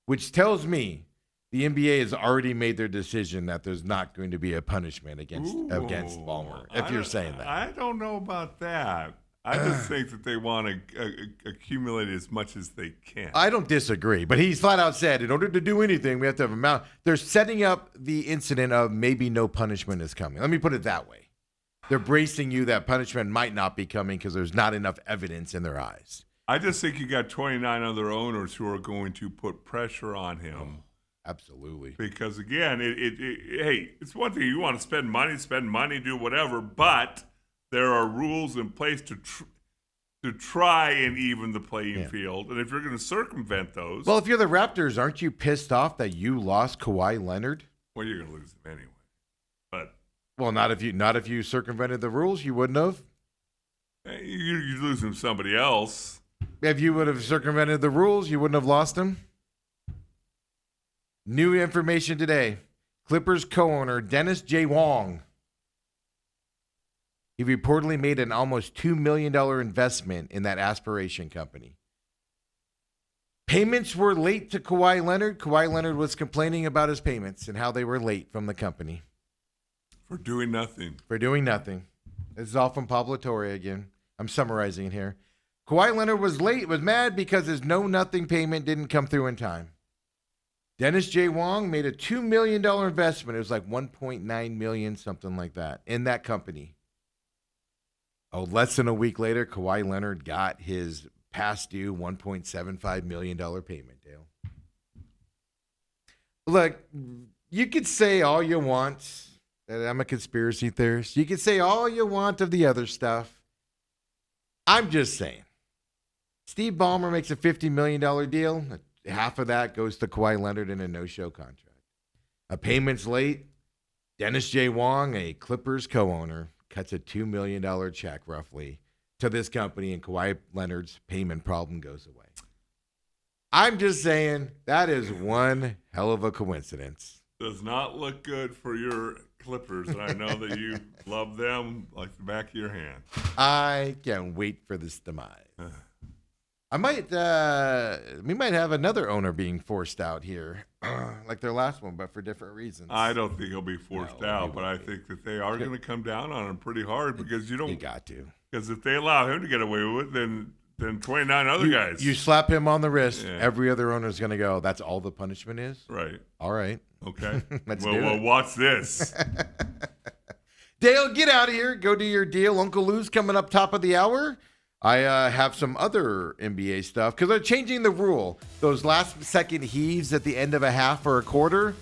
which tells me the NBA has already made their decision that there's not going to be a punishment against Ballmer, if you're saying that. I don't know about that. I just think that they want to accumulate as much as they can. I don't disagree, but he's flat out said, in order to do anything, we have to have amount. They're setting up the incident of maybe no punishment is coming. Let me put it that way. They're bracing you that punishment might not be coming because there's not enough evidence in their eyes. I just think you got 29 other owners who are going to put pressure on him. Oh, absolutely. Because, again, hey, it's one thing. You want to spend money, do whatever, but there are rules in place to try and even the playing field. And if you're going to circumvent those. Well, if you're the Raptors, aren't you pissed off that you lost Kawhi Leonard? Well, you're going to lose them anyway. But well, not if you circumvented the rules, you wouldn't have. You lose them to somebody else. If you would have circumvented the rules, you wouldn't have lost him. New information today. Clippers co-owner Dennis J. Wong. He reportedly made an almost $2 million investment in that aspiration company. Payments were late to Kawhi Leonard. Kawhi Leonard was complaining about his payments and how they were late from the company. For doing nothing. For doing nothing. This is all from Pablo Torre again. I'm summarizing it here. Kawhi Leonard was mad because his no-nothing payment didn't come through in time. Dennis J. Wong made a $2 million investment. It was like $1.9 million, something like that, in that company. Oh, less than a week later, Kawhi Leonard got his past due $1.75 million payment, Dale. Look, you could say all you want that I'm a conspiracy theorist. You could say all you want of the other stuff. I'm just saying. Steve Ballmer makes a $50 million deal. Half of that goes to Kawhi Leonard in a no-show contract. A payment's late. Dennis J. Wong, a Clippers co-owner, cuts a $2 million check roughly to this company, and Kawhi Leonard's payment problem goes away. I'm just saying that is one hell of a coincidence. Does not look good for your Clippers, and I know that you love them like the back of your hand. I can't wait for this demise. We might have another owner being forced out here, like their last one, but for different reasons. I don't think he'll be forced out, but I think that they are going to come down on him pretty hard because You got to. Because if they allow him to get away with it, then 29 other guys. You slap him on the wrist, Yeah. every other owner is going to go, that's all the punishment is? Right. All right. Okay. Let's well, do well, it. watch this. Dale, get out of here. Go do your deal. Uncle Lou's coming up top of the hour. I have some other NBA stuff because they're changing the rule. Those last-second heaves at the end of a half or a quarter,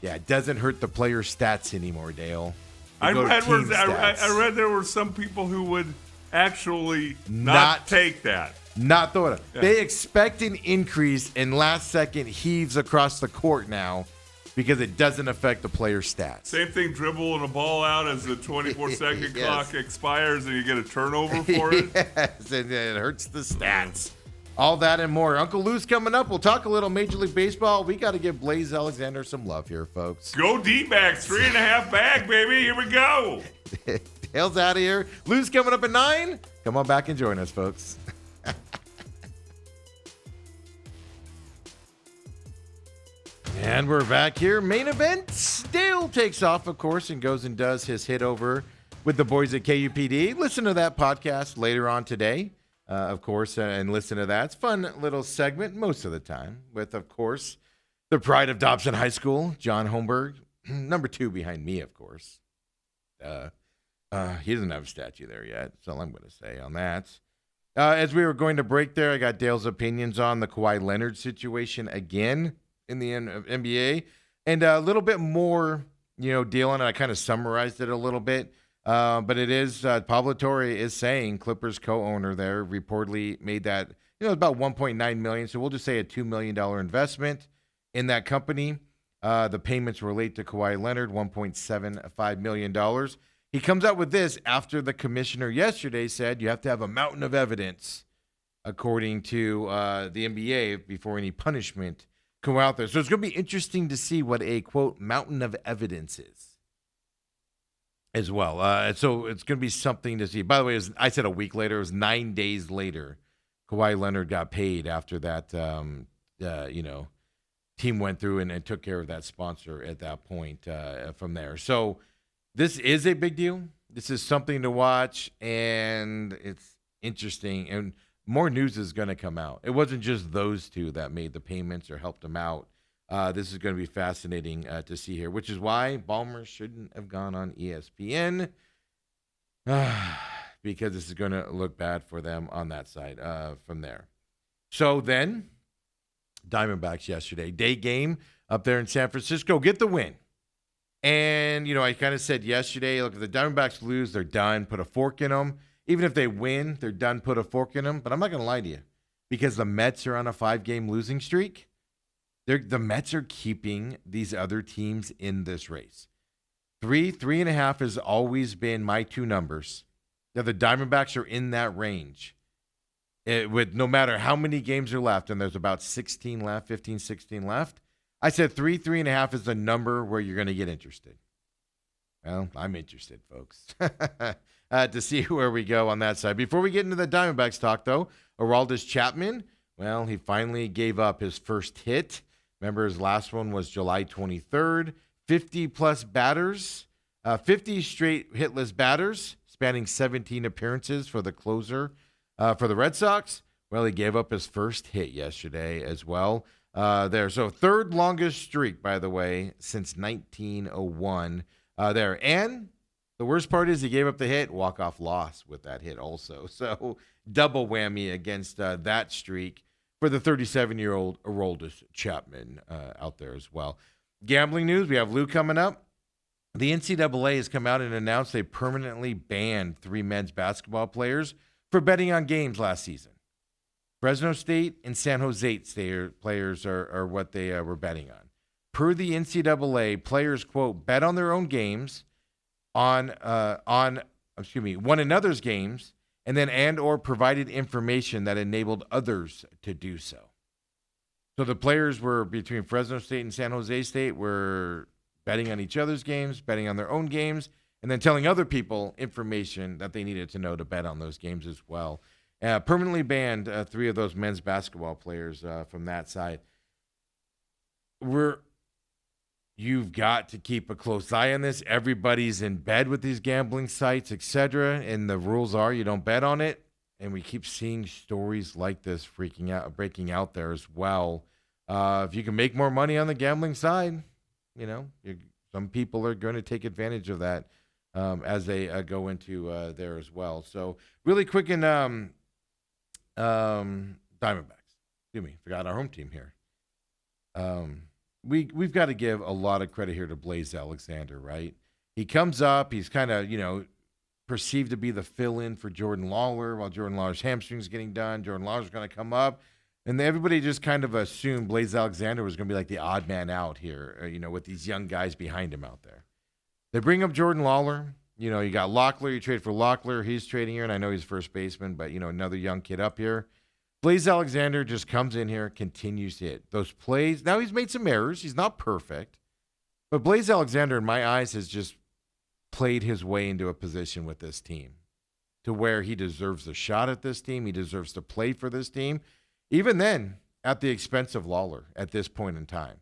it doesn't hurt the player's stats anymore, Dale. I They go to read, team I read there were some people who would actually Not not take that. Not throw it up. Yeah. They expect an increase in last-second heaves across the court now because it doesn't affect the player's stats. Same thing, dribbling a ball out as the 24-second Yes. clock expires and you get a turnover for it. Yes, and it hurts the stats. All that and more. Uncle Lou's coming up. We'll talk a little Major League Baseball. We got to give Blaze Alexander some love here, folks. Go D-backs, 3.5 bag, baby. Here we go. Dale's out of here. Lou's coming up at 9. Come on back and join us, folks. And we're back here. Main event. Dale takes off, of course, and goes and does his hit over with the boys at KUPD. Listen to that podcast later on today, of course, and listen to that. It's a fun little segment most of the time with, of course, the pride of Dobson High School, John Holmberg, number 2 behind me, of course. He doesn't have a statue there yet. That's all I'm going to say on that. As we were going to break there, I got Dale's opinions on the Kawhi Leonard situation again in the NBA, and a little bit more, deal on it. I kind of summarized it a little bit, but it is Pablo Torre is saying Clippers co-owner there reportedly made that about $1.9 million. So we'll just say a $2 million investment in that company. The payments relate to Kawhi Leonard, $1.75 million. He comes out with this after the commissioner yesterday said you have to have a mountain of evidence, according to the NBA, before any punishment come out there. So it's going to be interesting to see what a, quote, mountain of evidence is as well. So it's going to be something to see. By the way, I said a week later. It was 9 days later Kawhi Leonard got paid after that, team went through and took care of that sponsor at that point from there. So this is a big deal. This is something to watch, and it's interesting. And more news is going to come out. It wasn't just those two that made the payments or helped them out. This is going to be fascinating to see here, which is why Ballmer shouldn't have gone on ESPN because this is going to look bad for them on that side from there. So then, Diamondbacks yesterday, day game up there in San Francisco, get the win. And, I kind of said yesterday, look, if the Diamondbacks lose, they're done. Put a fork in them. Even if they win, they're done. Put a fork in them. But I'm not going to lie to you, because the Mets are on a 5-game losing streak. The Mets are keeping these other teams in this race. 3.5 has always been my 2 numbers. Now, the Diamondbacks are in that range. With no matter how many games are left, and there's about 16 left, 15, 16 left. I said 3.5 is the number where you're going to get interested. Well, I'm interested, folks, to see where we go on that side. Before we get into the Diamondbacks talk, though, Aroldis Chapman, well, he finally gave up his first hit. Remember, his last one was July 23rd. 50-plus batters 50 straight hitless batters, spanning 17 appearances for the closer for the Red Sox. Well, he gave up his first hit yesterday as well. So third longest streak, by the way, since 1901 there. And the worst part is he gave up the hit, walk-off loss with that hit also. So double whammy against that streak for the 37-year-old Aroldis Chapman out there as well. Gambling news, we have Lou coming up. The NCAA has come out and announced they permanently banned 3 men's basketball players for betting on games last season. Fresno State and San Jose State players are what they were betting on. Per the NCAA, players, quote, bet on their own games, on one another's games, and or provided information that enabled others to do so. So the players were between Fresno State and San Jose State were betting on each other's games, betting on their own games, and then telling other people information that they needed to know to bet on those games as well. Permanently banned 3 of those men's basketball players from that side. You've got to keep a close eye on this. Everybody's in bed with these gambling sites, etc., and the rules are you don't bet on it. And we keep seeing stories like this breaking out there as well. If you can make more money on the gambling side, some people are going to take advantage of that as they go into there as well. So really quick in Diamondbacks. Forgot our home team here. We've got to give a lot of credit here to Blaze Alexander, right? He comes up, he's kind of, perceived to be the fill-in for Jordan Lawler while Jordan Lawler's hamstring's getting done. Jordan Lawler's going to come up. And everybody just kind of assumed Blaze Alexander was going to be like the odd man out here, with these young guys behind him out there. They bring up Jordan Lawler. You got Locklear. You trade for Locklear. He's trading here, and I know he's first baseman, but, another young kid up here. Blaze Alexander just comes in here, continues to hit. Those plays, now he's made some errors. He's not perfect. But Blaze Alexander, in my eyes, has just played his way into a position with this team to where he deserves a shot at this team. He deserves to play for this team. Even then, at the expense of Lawler at this point in time.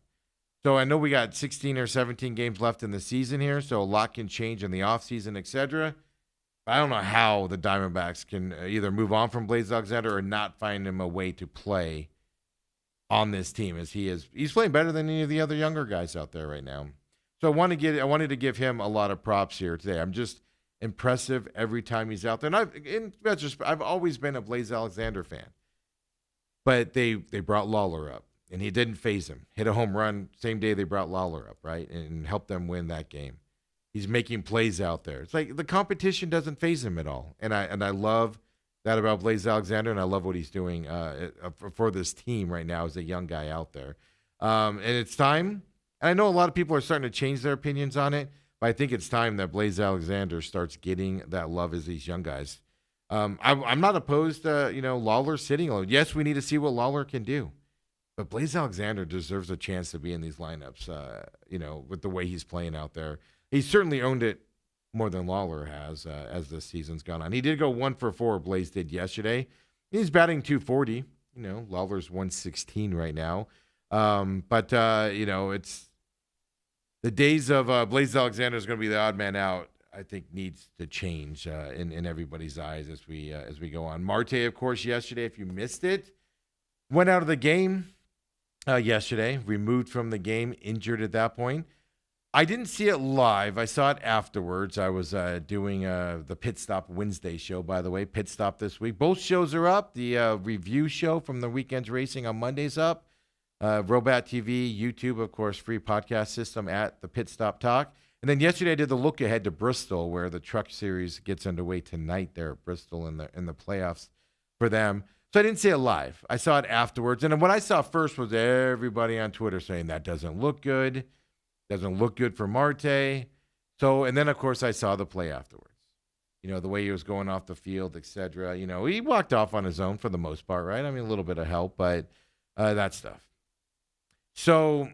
So I know we got 16 or 17 games left in the season here, so a lot can change in the offseason, etc. I don't know how the Diamondbacks can either move on from Blaze Alexander or not find him a way to play on this team, as he's playing better than any of the other younger guys out there right now. So I wanted to give him a lot of props here today. I'm just impressive every time he's out there. And I've always been a Blaze Alexander fan. But they brought Lawler up, and he didn't phase him. Hit a home run same day they brought Lawler up, right, and helped them win that game. He's making plays out there. It's like the competition doesn't phase him at all, and I love that about Blaze Alexander, and I love what he's doing for this team right now as a young guy out there. And it's time. And I know a lot of people are starting to change their opinions on it, but I think it's time that Blaze Alexander starts getting that love as these young guys. I'm not opposed to, Lawler sitting alone. Yes, we need to see what Lawler can do. But Blaze Alexander deserves a chance to be in these lineups, with the way he's playing out there. He's certainly owned it more than Lawler has as the season's gone on. He did go 1-for-4, Blaze did yesterday. He's batting .240. Lawler's 116 right now. It's the days of Blaze Alexander is going to be the odd man out. I think needs to change in everybody's eyes as we go on. Marte, of course, yesterday, if you missed it, went out of the game yesterday, removed from the game, injured at that point. I didn't see it live. I saw it afterwards. I was doing the Pit Stop Wednesday show, by the way, Pit Stop this week. Both shows are up. The review show from the weekend's racing on Monday's up. Robat TV, YouTube, of course, free podcast system at the Pit Stop Talk. And then yesterday I did the look ahead to Bristol, where the Truck Series gets underway tonight there at Bristol in the playoffs for them. So I didn't see it live. I saw it afterwards. And what I saw first was everybody on Twitter saying that doesn't look good. Doesn't look good for Marte. So, and then, of course, I saw the play afterwards. The way he was going off the field, etc. He walked off on his own for the most part, right? I mean, a little bit of help, but that stuff. So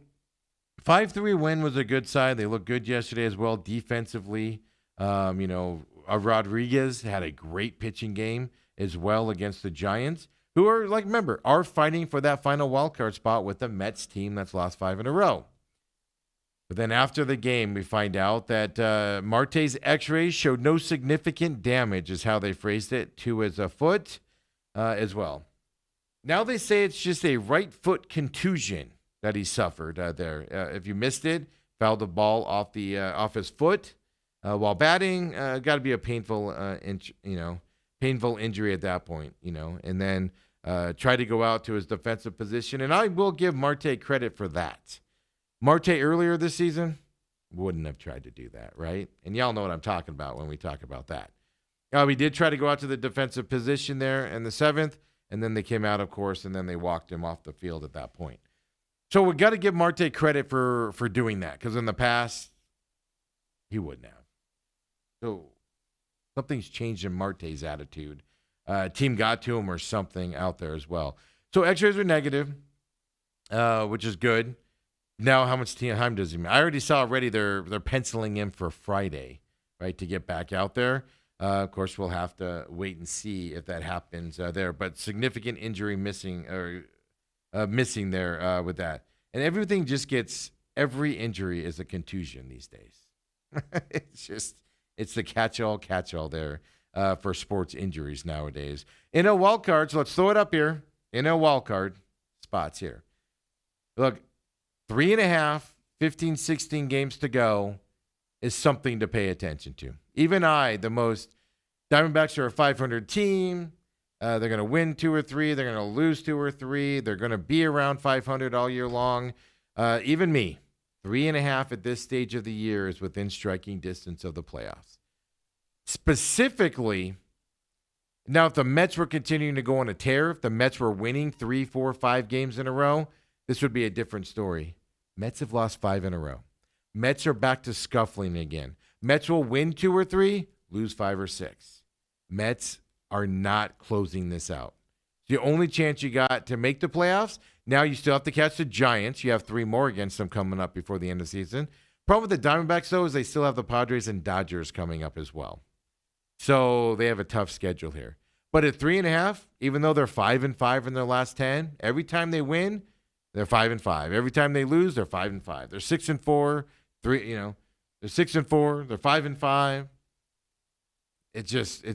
5-3 win was a good side. They looked good yesterday as well defensively. Rodriguez had a great pitching game as well against the Giants, who are fighting for that final wild card spot with the Mets team that's lost 5 in a row. But then after the game, we find out that Marte's x-rays showed no significant damage, is how they phrased it, to his foot as well. Now they say it's just a right foot contusion that he suffered there. If you missed it, fouled the ball off his foot while batting. Got to be a painful injury at that point, And then tried to go out to his defensive position, and I will give Marte credit for that. Marte earlier this season wouldn't have tried to do that, right? And y'all know what I'm talking about when we talk about that. We did try to go out to the defensive position there in the 7th, and then they came out, of course, and then they walked him off the field at that point. So we got to give Marte credit for doing that, because in the past, he wouldn't have. So something's changed in Marte's attitude. Team got to him or something out there as well. So x-rays are negative, which is good. Now, how much time does he mean? I already saw they're penciling him for Friday, right, to get back out there. Of course, we'll have to wait and see if that happens there. But significant injury missing there with that. And everything just every injury is a contusion these days. It's the catch-all there for sports injuries nowadays. NL wildcards, let's throw it up here. NL wildcard spots here. Look, 3.5, 15, 16 games to go is something to pay attention to. Even Diamondbacks are a 500 team. They're going to win 2 or 3. They're going to lose 2 or 3. They're going to be around 500 all year long. Even me, 3.5 at this stage of the year is within striking distance of the playoffs. Specifically, now if the Mets were continuing to go on a tear, if the Mets were winning 3, 4, 5 games in a row, this would be a different story. Mets have lost 5 in a row. Mets are back to scuffling again. Mets will win 2 or 3, lose 5 or 6. Mets are not closing this out. It's the only chance you got to make the playoffs. Now you still have to catch the Giants. You have 3 more against them coming up before the end of the season. Problem with the Diamondbacks, though, is they still have the Padres and Dodgers coming up as well. So they have a tough schedule here. But at 3.5, even though they're 5-5 in their last 10, every time they win, they're 5-5. Every time they lose, they're 5-5. They're 6-4. They're 6-4. They're 5-5. It's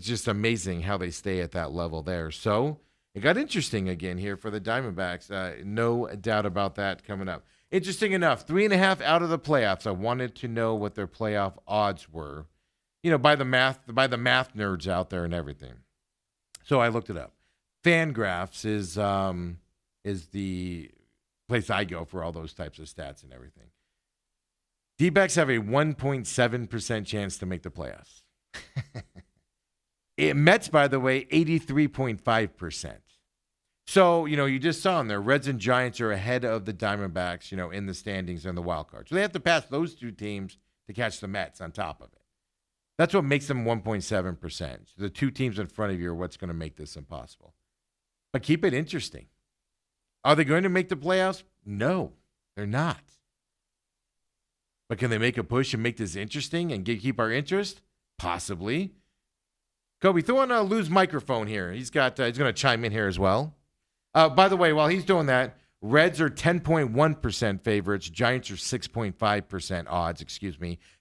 just amazing how they stay at that level there. So it got interesting again here for the Diamondbacks. No doubt about that coming up. Interesting enough, 3.5 out of the playoffs. I wanted to know what their playoff odds were, by the math nerds out there and everything. So I looked it up. Fangraphs is the place I go for all those types of stats and everything. D-backs have a 1.7% chance to make the playoffs. Mets, by the way, 83.5%. So, you just saw in there, Reds and Giants are ahead of the Diamondbacks, in the standings and the wild card. So they have to pass those 2 teams to catch the Mets on top of it. That's what makes them 1.7%. So the 2 teams in front of you are what's going to make this impossible. But keep it interesting. Are they going to make the playoffs? No, they're not. But can they make a push and make this interesting and keep our interest? Possibly. Kobe, throw on Lou's microphone here. He's going to chime in here as well. By the way, while he's doing that, Reds are 10.1% favorites. Giants are 6.5% odds,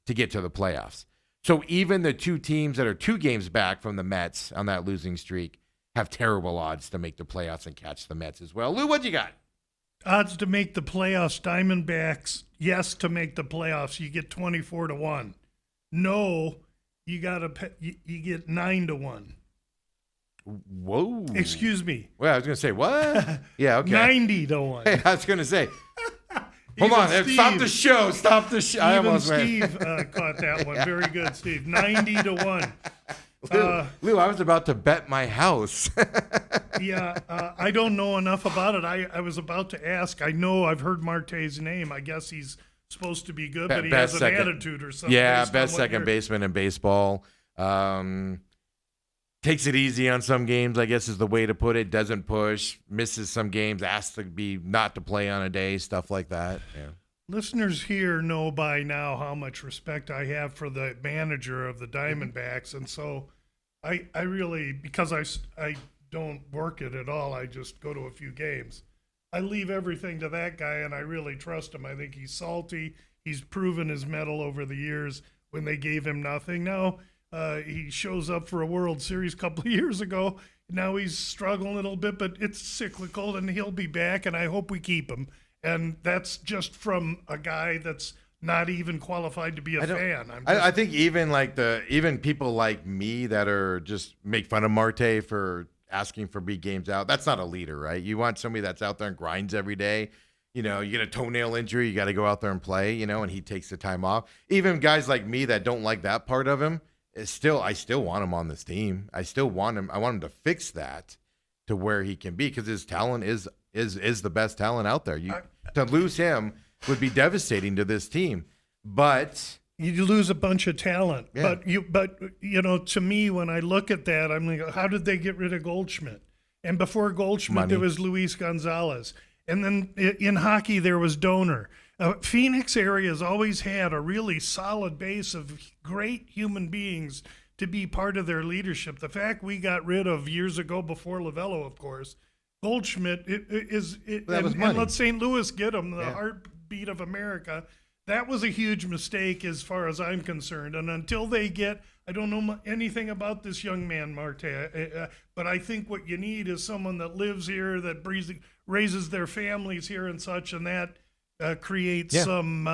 to get to the playoffs. So even the 2 teams that are 2 games back from the Mets on that losing streak have terrible odds to make the playoffs and catch the Mets as well. Lou, what you got? Odds to make the playoffs, Diamondbacks, yes to make the playoffs, you get 24-1. No, you get 9-1. Whoa. Excuse me. Well, I was going to say, what? Yeah, okay. 90-1. Hey, I was going to say, hold on. Stop the show. Stop the show. Even Steve caught that one. Very good, Steve. 90-1. Lou, I was about to bet my house. Yeah, I don't know enough about it. I was about to ask. I know I've heard Marte's name. I guess he's supposed to be good, but he has an attitude or something. Yeah, best second baseman in baseball. Takes it easy on some games, I guess is the way to put it. Doesn't push, misses some games, asked to be not to play on a day, stuff like that. Yeah. Listeners here know by now how much respect I have for the manager of the Diamondbacks, and so I really, because I don't work it at all, I just go to a few games. I leave everything to that guy, and I really trust him. I think he's salty. He's proven his mettle over the years when they gave him nothing. Now he shows up for a World Series a couple of years ago. Now he's struggling a little bit, but it's cyclical, and he'll be back, and I hope we keep him. And that's just from a guy that's not even qualified to be a fan. I think even people like me that are just make fun of Marte for asking for big games out, that's not a leader, right? You want somebody that's out there and grinds every day. You know, you get a toenail injury, you got to go out there and play, you know, and he takes the time off. Even guys like me that don't like that part of him, I still want him on this team. I still want him. I want him to fix that to where he can be, because his talent is the best talent out there. To lose him would be devastating to this team. But you lose a bunch of talent. Yeah. But you know, to me, when I look at that, I'm like, how did they get rid of Goldschmidt? And before Goldschmidt, Money. there was Luis Gonzalez. And then in hockey, there was Donor. Phoenix area has always had a really solid base of great human beings to be part of their leadership. The fact we got rid of years ago, before Lavello, of course, Goldschmidt and let St. Louis get him, the heartbeat of America. That was a huge mistake as far as I'm concerned. And until they get, I don't know anything about this young man, Marte, but I think what you need is someone that lives here, that raises their families here and such, and that creates some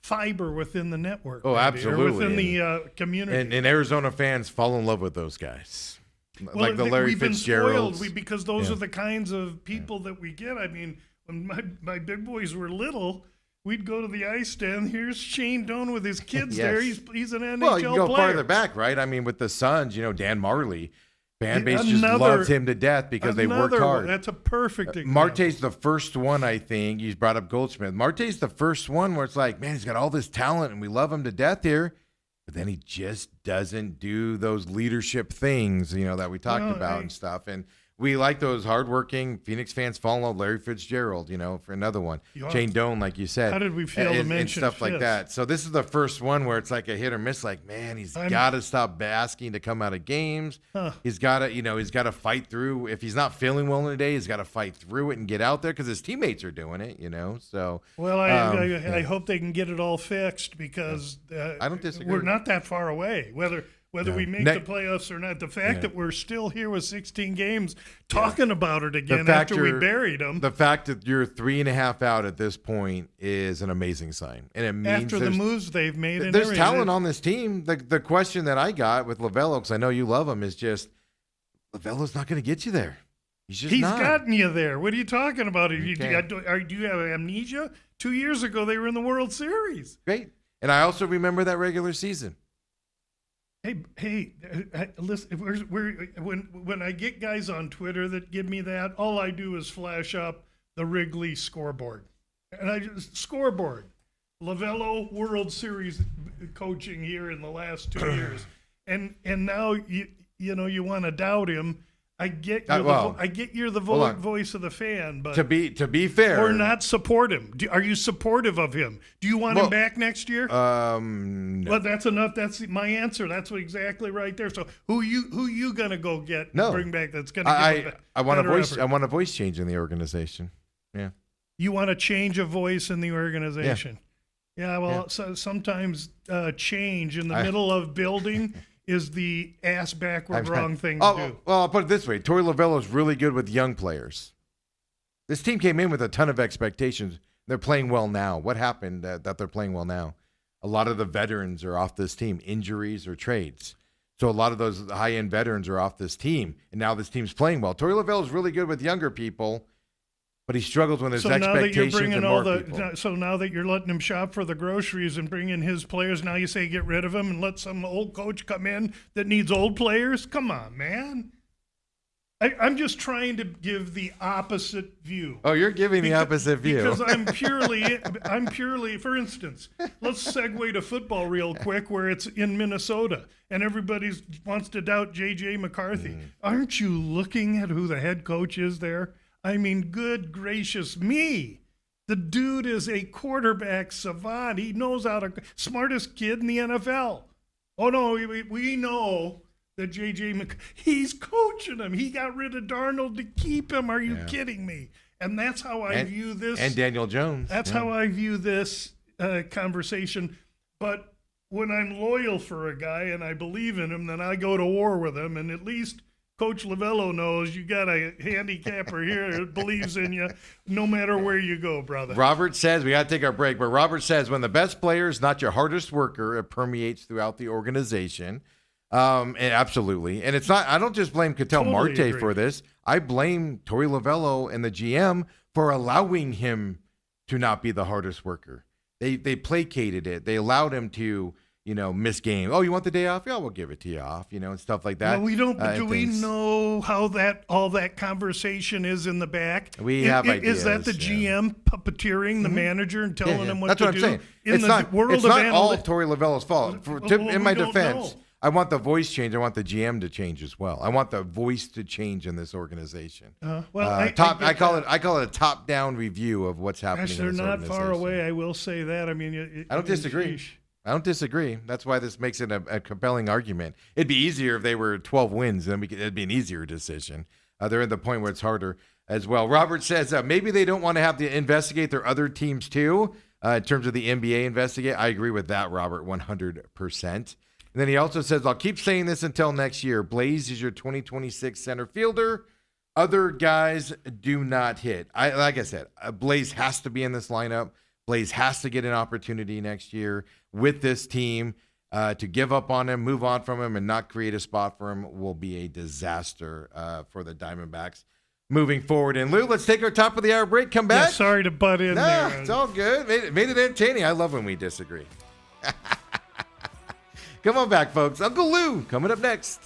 fiber within the network. Oh, maybe, absolutely. or within the community. and Arizona fans fall in love with those guys. Well, like the Larry we've been Fitzgeralds. spoiled because those are the kinds of people that we get. I mean, when my big boys were little, we'd go to the ice stand. Here's Shane Doan with his kids there. He's an NHL Well, you go player. farther back, right? I mean, with the Suns, you know, Dan Marley, fan base just loves him to death because they worked hard. That's a perfect example. Marte's the first one, I think. You brought up Goldschmidt. Marte's the first one where it's like, man, he's got all this talent and we love him to death here. But then he just doesn't do those leadership things, you know, that we talked about and stuff. And we like those hardworking Phoenix fans fall in love with Larry Fitzgerald, you know, for another one. Shane Doan, like you said. How did we fail to mention and stuff like Fitz? that. So this is the first one where it's like a hit or miss. Like, man, he's got to stop asking to come out of games. He's got to fight through. If he's not feeling well in a day, he's got to fight through it and get out there because his teammates are doing it, you know. So well, I hope they can get it all fixed because I don't disagree. We're not that far away. Whether we make the playoffs or not, the fact that we're still here with 16 games talking about it again after we buried them. The fact that you're 3.5 out at this point is an amazing sign. And it means after the moves they've made. And there's talent on this team. The question that I got with Lavello, because I know you love him, is just Lavello's not going to get you there. He's not. Gotten you there. What are you talking about? Do you have amnesia? 2 years ago, they were in the World Series. Great. And I also remember that regular season. Hey, listen. When I get guys on Twitter that give me that, all I do is flash up the Wrigley scoreboard, and I just scoreboard. Lavello World Series coaching here in the last 2 years, and now you want to doubt him. I get you're the voice of the fan, but to be fair, or not support him. Are you supportive of him? Do you want him back next year? No. Well, that's enough. That's my answer. That's exactly right there. So who you gonna go get? And bring back. That's gonna. I want a voice change in the organization. Yeah. You want a change of voice in the organization. Yeah. Well, so sometimes change in the middle of building is the ass backward wrong thing to do. Well, I'll put it this way. Torey Lavello is really good with young players. This team came in with a ton of expectations. They're playing well now. What happened that they're playing well now? A lot of the veterans are off this team, injuries or trades. So a lot of those high-end veterans are off this team, and now this team's playing well. Torey Lavello is really good with younger people, but he struggles when there's expectations and more people. So now that you're letting him shop for the groceries and bring in his players, now you say get rid of him and let some old coach come in that needs old players? Come on, man. I'm just trying to give the opposite view. Oh, you're giving the opposite view. Because I'm purely, for instance, let's segue to football real quick where it's in Minnesota and everybody wants to doubt J.J. McCarthy. Aren't you looking at who the head coach is there? I mean, good gracious me. The dude is a quarterback savant. He knows how to, smartest kid in the NFL. Oh, no, we know that he's coaching him. He got rid of Darnold to keep him. Are you kidding me? And that's how I view this. And Daniel Jones. That's how I view this conversation. But when I'm loyal for a guy and I believe in him, then I go to war with him. And at least Coach Lavello knows you got a handicapper here that believes in you no matter where you go, brother. Robert says, we got to take our break, but Robert says, when the best player is not your hardest worker, it permeates throughout the organization. And absolutely. And it's not, I don't just blame Ketel Totally Marte agree. for this. I blame Torey Lavello and the GM for allowing him to not be the hardest worker. They placated it. They allowed him to, miss game. Oh, you want the day off? Yeah, we'll give it to you off, and stuff like that. Well, we don't. and Do we things. know how all that conversation is in the back? We have Is that the ideas, yeah. GM puppeteering the manager and telling him what That's to what do? I'm saying. In It's the not, world it's of not all analytics, Torey Lavello's fault. Well, In my we don't defense, know. I want the voice change. I want the GM to change as well. I want the voice to change in this organization. I call it a top-down review of what's happening. Gosh, in they're this not far organization. away. I will say that. I mean, I don't disagree. sheesh. I don't disagree. That's why this makes it a compelling argument. It'd be easier if they were 12 wins, then it'd be an easier decision. They're at the point where it's harder as well. Robert says maybe they don't want to have to investigate their other teams too, in terms of the NBA investigate. I agree with that, Robert, 100%. And then he also says, I'll keep saying this until next year. Blaze is your 2026 center fielder. Other guys do not hit. Like I said, Blaze has to be in this lineup. Blaze has to get an opportunity next year with this team. To give up on him, move on from him, and not create a spot for him will be a disaster for the Diamondbacks moving forward. And Lou, let's take our top of the hour break. Come Yeah, back. sorry to butt in No, there. it's all good. Made it entertaining. I love when we disagree. Come on back, folks. Uncle Lou coming up next.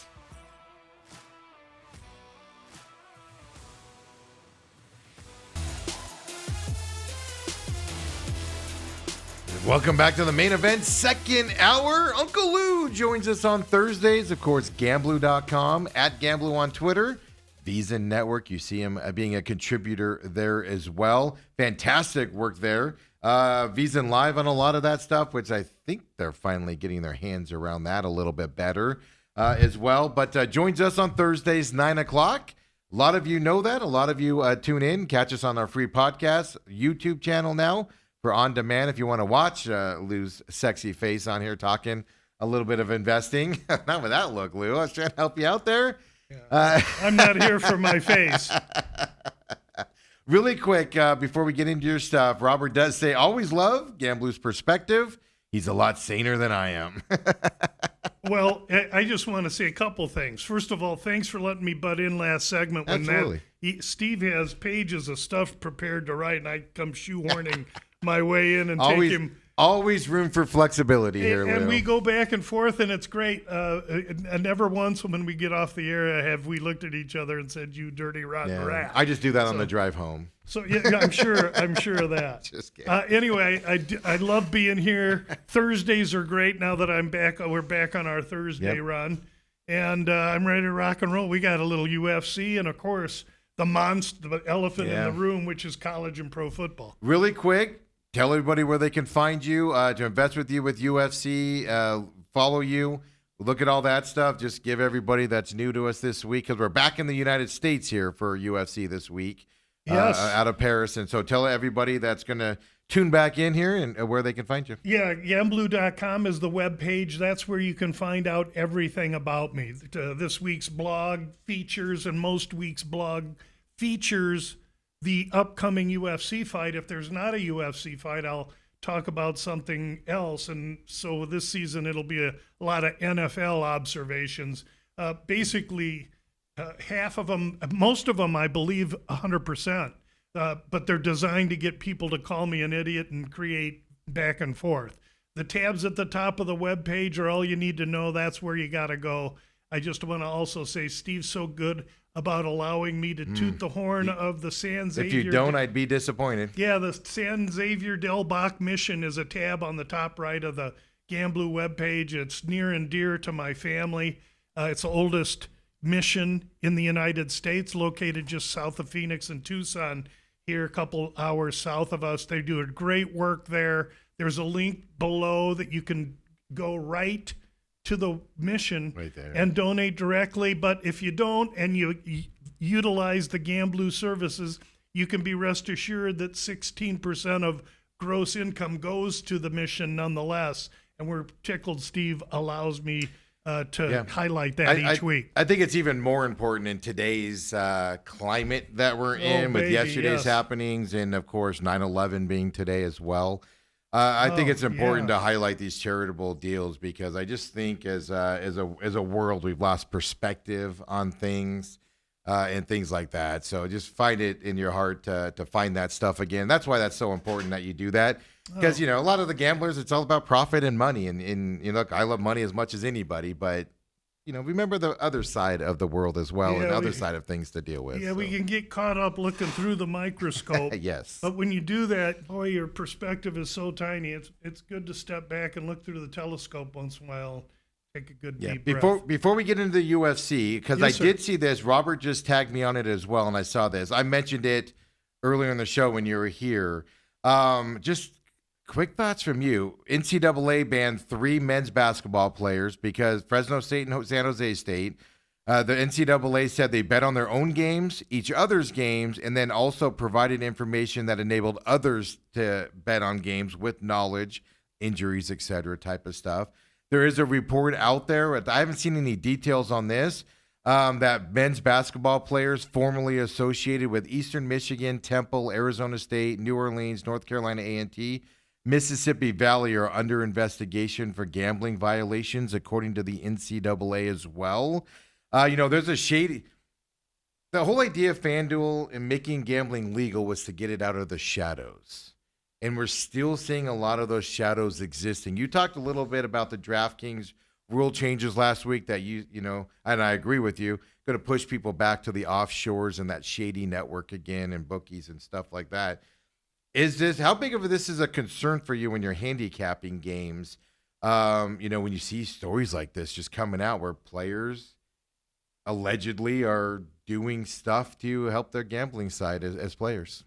Welcome back to the main event, second hour. Uncle Lou joins us on Thursdays. Of course, Gamblu.com, at Gamblu on Twitter. Visa Network, you see him being a contributor there as well. Fantastic work there. Visa Live on a lot of that stuff, which I think they're finally getting their hands around that a little bit better as well. But joins us on Thursdays, 9 o'clock. A lot of you know that. A lot of you tune in, catch us on our free podcast, YouTube channel now for on demand if you want to watch Lou's sexy face on here talking a little bit of investing. Not with that look, Lou. I was trying to help you out there. I'm not here for my face. Really quick, before we get into your stuff, Robert does say, always love Gamblu's perspective. He's a lot saner than I am. Well, I just want to say a couple things. First of all, thanks for letting me butt in last segment when Absolutely. Steve has pages of stuff prepared to write, and I come shoehorning my way in and always, take him. always room for flexibility here, And Lou. we go back and forth, and it's great. And never once when we get off the air have we looked at each other and said, "You dirty rotten Yeah, rat." I just do that on the drive home. So yeah, I'm sure of that. Just kidding. Anyway, I love being here. Thursdays are great now that I'm back. We're back on our Thursday Yep. run, and I'm ready to rock and roll. We got a little UFC, and of course the monster, the elephant Yeah. in the room, which is college and pro football. Really quick, tell everybody where they can find you to invest with you with UFC, follow you, look at all that stuff. Just give everybody that's new to us this week, because we're back in the United States here for UFC this week. Yes. Out of Paris. And so tell everybody that's going to tune back in here and where they can find you. Yeah, Gamblu.com is the web page. That's where you can find out everything about me. This week's blog features, and most weeks' blog features the upcoming UFC fight. If there's not a UFC fight, I'll talk about something else. And so this season, it'll be a lot of NFL observations. Basically, half of them, most of them, I believe 100%. But they're designed to get people to call me an idiot and create back and forth. The tabs at the top of the web page are all you need to know. That's where you got to go. I just want to also say Steve's so good about allowing me to toot the horn of the San Xavier. If you don't, I'd be disappointed. Yeah, the San Xavier Del Bach mission is a tab on the top right of the Gamblu webpage. It's near and dear to my family. It's the oldest mission in the United States, located just south of Phoenix and Tucson, here a couple hours south of us. They do great work there. There's a link below that you can go right to the mission Right there. and donate directly. But if you don't and you utilize the Gamblu services, you can be rest assured that 16% of gross income goes to the mission nonetheless. And we're tickled Steve allows me to highlight that each week. I think it's even more important in today's climate that we're in with baby, yesterday's yes. happenings and, of course, 9/11 being today as well. I think it's important to highlight these charitable deals because I just think as a world we've lost perspective on things and things like that. So just find it in your heart to find that stuff again. That's why that's so important that you do that. Because, a lot of the gamblers, it's all about profit and money. And look, I love money as much as anybody, but, remember the other side of the world as well and other side of things to deal with. Yeah, so. we can get caught up looking through the microscope. Yes. But when you do that, boy, your perspective is so tiny. It's good to step back and look through the telescope once in a while. Take a good deep breath. Before we get into the UFC, because Yes, sir. I did see this, Robert just tagged me on it as well, and I saw this. I mentioned it earlier in the show when you were here. Just quick thoughts from you. NCAA banned 3 men's basketball players because Fresno State and San Jose State. The NCAA said they bet on their own games, each other's games, and then also provided information that enabled others to bet on games with knowledge, injuries, etc. type of stuff. There is a report out there, I haven't seen any details on this, that men's basketball players formerly associated with Eastern Michigan, Temple, Arizona State, New Orleans, North Carolina A&T, Mississippi Valley are under investigation for gambling violations, according to the NCAA as well. There's a shady... The whole idea of FanDuel and making gambling legal was to get it out of the shadows. And we're still seeing a lot of those shadows existing. You talked a little bit about the DraftKings rule changes last week that and I agree with you, going to push people back to the offshores and that shady network again and bookies and stuff like that. How big of this is a concern for you when you're handicapping games? When you see stories like this just coming out where players allegedly are doing stuff to help their gambling side as players.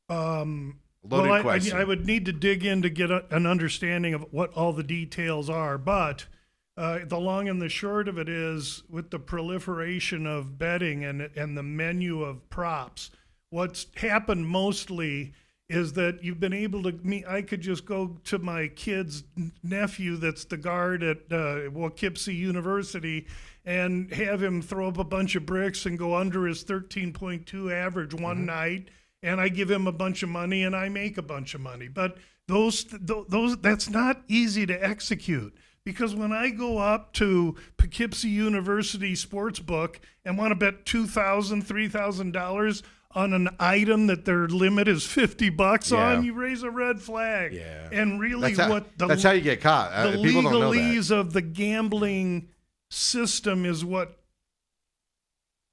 Loaded question. I would need to dig in to get an understanding of what all the details are, but the long and the short of it is, with the proliferation of betting and the menu of props, what's happened mostly is that you've been able to. I could just go to my kid's nephew that's the guard at Poughkeepsie University and have him throw up a bunch of bricks and go under his 13.2 average one night. And I give him a bunch of money and I make a bunch of money. But those that's not easy to execute, because when I go up to Poughkeepsie University Sportsbook and want to bet $2,000, $3,000 on an item that their limit is $50 on, you raise a red flag. Yeah. And really that's how you get caught. The People don't know that. legalese of the gambling system is what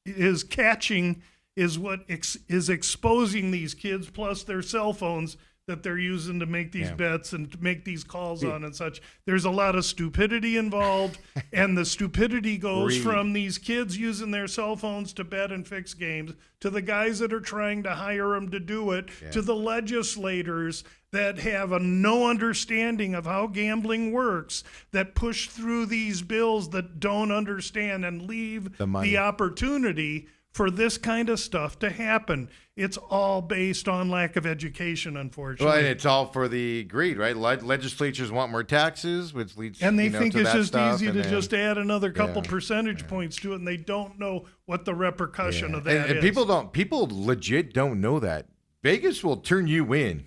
is catching, is what is exposing these kids, plus their cell phones that they're using to make these bets and to make these calls on and such. There's a lot of stupidity involved, and the stupidity goes from these kids using their cell phones to bet and fix games, to the guys that are trying to hire them to do it, to the legislators that have no understanding of how gambling works, that push through these bills that don't understand and leave the opportunity for this kind of stuff to happen. It's all based on lack of education, unfortunately. Well, and it's all for the greed, right? Legislatures want more taxes, which leads and they think to it's that just stuff, easy and to then- just add another couple percentage points to it, and they don't know what the repercussion of that and is. people legit don't know that. Vegas will turn you in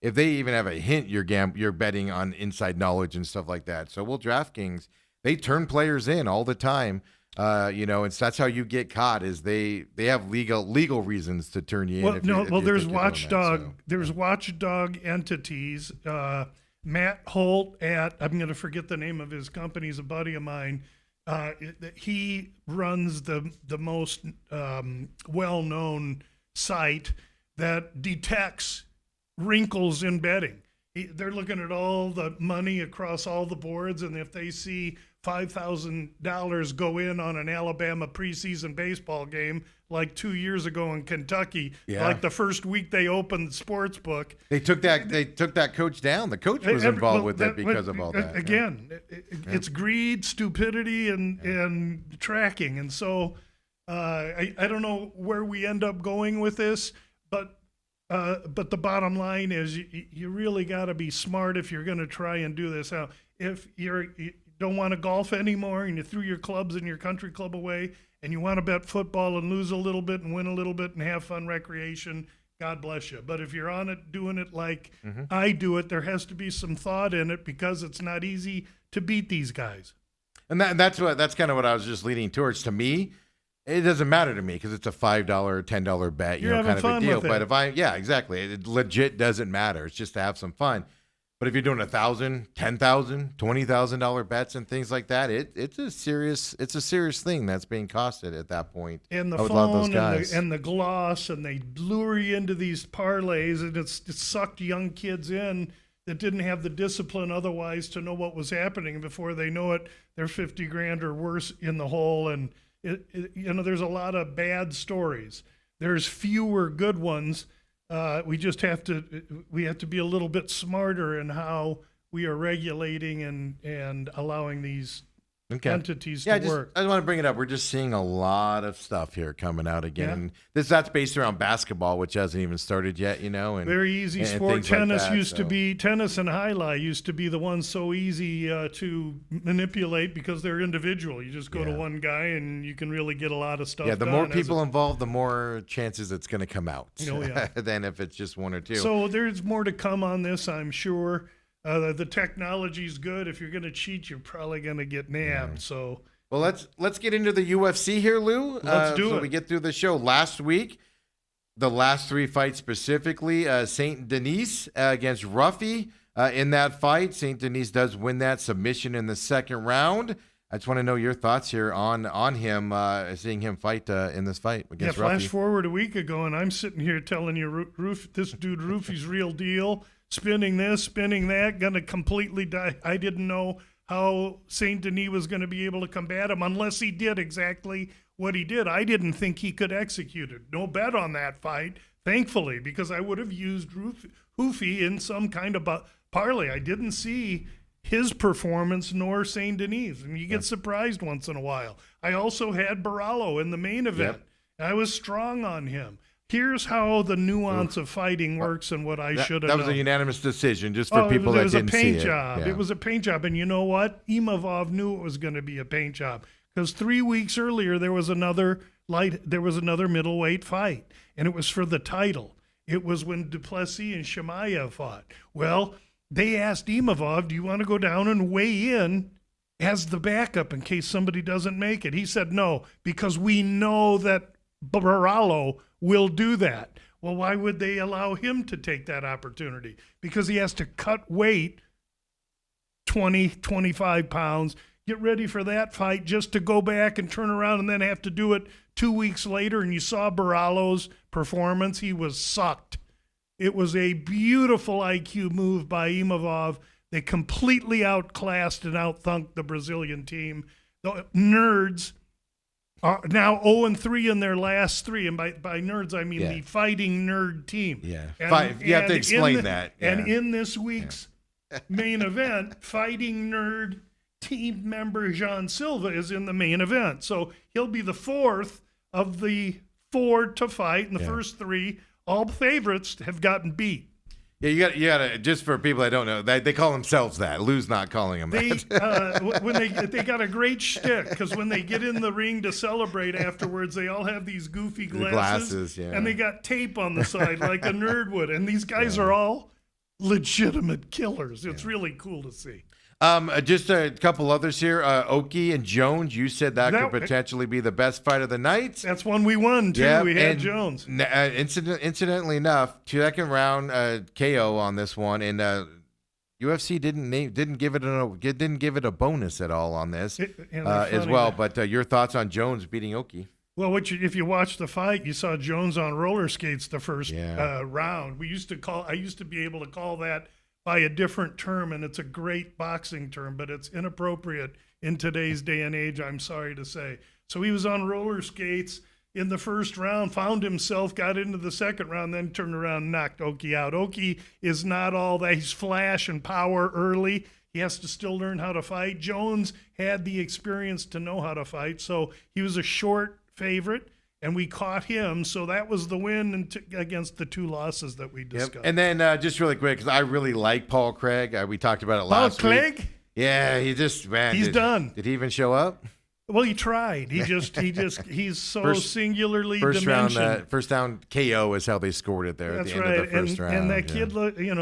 if they even have a hint you're betting on inside knowledge and stuff like that. So will DraftKings. They turn players in all the time. And that's how you get caught. Is they have legal reasons to turn you in. There's watchdog. There's watchdog entities. Matt Holt I'm going to forget the name of his company. He's a buddy of mine. He runs the most well-known site that detects wrinkles in betting. They're looking at all the money across all the boards, and if they see $5,000 go in on an Alabama preseason baseball game like 2 years ago in Kentucky, like the first week they opened the sports book, they took that coach down. The coach was involved with it because of all that. Again, it's greed, stupidity, and tracking. And so I don't know where we end up going with this, but But the bottom line is you really got to be smart if you're going to try and do this. Now, if you don't want to golf anymore and you threw your clubs and your country club away and you want to bet football and lose a little bit and win a little bit and have fun recreation, God bless you. But if you're on it, doing it like I do it, there has to be some thought in it because it's not easy to beat these guys. And that's kind of what I was just leading towards. To me, it doesn't matter to me because it's a $5 or $10 bet, You're kind having of a fun deal. with it. But exactly, it legit doesn't matter. It's just to have some fun. But if you're doing $1,000, $10,000, $20,000 bets and things like that, it's a serious thing that's being costed at that point. And the I would love those phone guys. and the gloss, and they lure you into these parlays, and it sucked young kids in that didn't have the discipline otherwise to know what was happening. Before they know it, they're 50 grand or worse in the hole. And there's a lot of bad stories. There's fewer good ones. We have to be a little bit smarter in how we are regulating and allowing these entities to work. I just want to bring it up. We're just seeing a lot of stuff here coming out again. Yeah. And that's based around basketball, which hasn't even started yet, And Very easy and sport. things like Tennis that, used to so. be, tennis and highlight used to be the ones so easy to manipulate because they're individual. You just go to one guy and you can really get a lot of stuff Yeah, the done. more people involved, the more chances it's going to come out. Oh, yeah. Than if it's just one or two. So there's more to come on this, I'm sure. The technology's good. If you're going to cheat, you're probably going to get nabbed. So. Well, let's get into the UFC here, Lou. Let's do so it. we get through the show. Last week, the last three fights specifically, Saint Denis against Ruffy in that fight. Saint Denis does win that submission in the second round. I just want to know your thoughts here on him, seeing him fight in this fight against Flash Ruffy. forward a week ago, and I'm sitting here telling you, this dude Roofy's real deal, spinning this, spinning that, gonna completely die. I didn't know how Saint Denis was going to be able to combat him unless he did exactly what he did. I didn't think he could execute it. No bet on that fight, thankfully, because I would have used Hoofy in some kind of parlay. I didn't see his performance nor Saint Denis, and you get surprised once in a while. I also had Barallo in the main event. Yep. I was strong on him. Here's how the nuance of fighting works and what I should have known. That was a unanimous decision, just for people that didn't see it. It was a paint job. Yeah. It was a paint job. And you know what? Imavov knew it was going to be a paint job because 3 weeks earlier there was another middleweight fight, and it was for the title. It was when Duplessis and Chimaev fought. Well, they asked Imavov, do you want to go down and weigh in as the backup in case somebody doesn't make it? He said no, because we know that Barallo will do that. Well, why would they allow him to take that opportunity? Because he has to cut weight 20, 25 pounds, get ready for that fight just to go back and turn around and then have to do it 2 weeks later. And you saw Barallo's performance. He was sucked. It was a beautiful IQ move by Imavov. They completely outclassed and outthunked the Brazilian team. The nerds are now 0-3 in their last three, and by nerds I mean the fighting nerd team. Yeah, And, you have to explain that. Yeah. And in this week's main event, fighting nerd team member Jean Silva is in the main event, so he'll be the fourth of the four to fight, and the first three, all favorites, have gotten beat. Yeah, you got to just for people that don't know, they call themselves that. Lou's not calling them They that. when they got a great shtick because when they get in the ring to celebrate afterwards, they all have these goofy glasses, yeah. and they got tape on the side like a nerd would. And these guys are all legitimate killers. It's really cool to see. Just a couple others here. Oki and Jones, you said that could potentially be the best fight of the night. That's one we won too. Yep, We had and Jones. Incidentally enough, second round KO on this one, and UFC didn't give it a bonus at all on this as well. But your thoughts on Jones beating Oki? Well, if you watched the fight, you saw Jones on roller skates the first round. I used to be able to call that by a different term, and it's a great boxing term, but it's inappropriate in today's day and age, I'm sorry to say. So he was on roller skates in the first round, found himself, got into the second round, then turned around and knocked Oki out. Oki is not all that. He's flash and power early. He has to still learn how to fight. Jones had the experience to know how to fight, so he was a short favorite, and we caught him. So that was the win against the 2 losses that we Yep. discussed. And then just really quick, because I really like Paul Craig. We talked about it Paul last Clegg? week. Yeah, he just, man. He's done. Did he even show up? Well, he tried. He's so singularly First dimensioned. round KO is how they scored it there That's at the right. end of the first round. And that yeah. kid,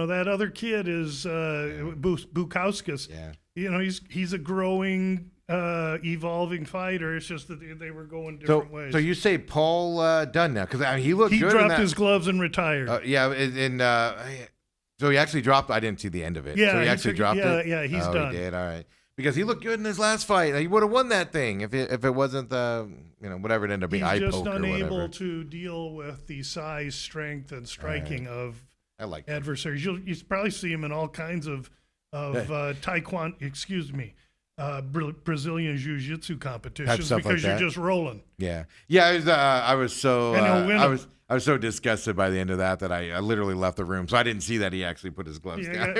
that other kid is Bukauskas. Yeah. He's a growing, evolving fighter. It's just that they were going different ways. So you say Paul done now? Because he looked he good. dropped his gloves and retired. So he actually dropped. I didn't see the end of it. Yeah, so he he actually took- dropped yeah, it. yeah, he's oh, done. He did. All right. Because he looked good in his last fight. He would have won that thing if it wasn't the whatever it ended up being. He's eye just poke or unable whatever. to deal with the size, strength, and striking of I like that. adversaries. You probably see him in all kinds of taekwondo. Excuse me. Brazilian jiu-jitsu competitions stuff like because you're that. just rolling. Yeah. I was so And he'll win I 'em. was so disgusted by the end of that I literally left the room. So I didn't see that he actually put his gloves down.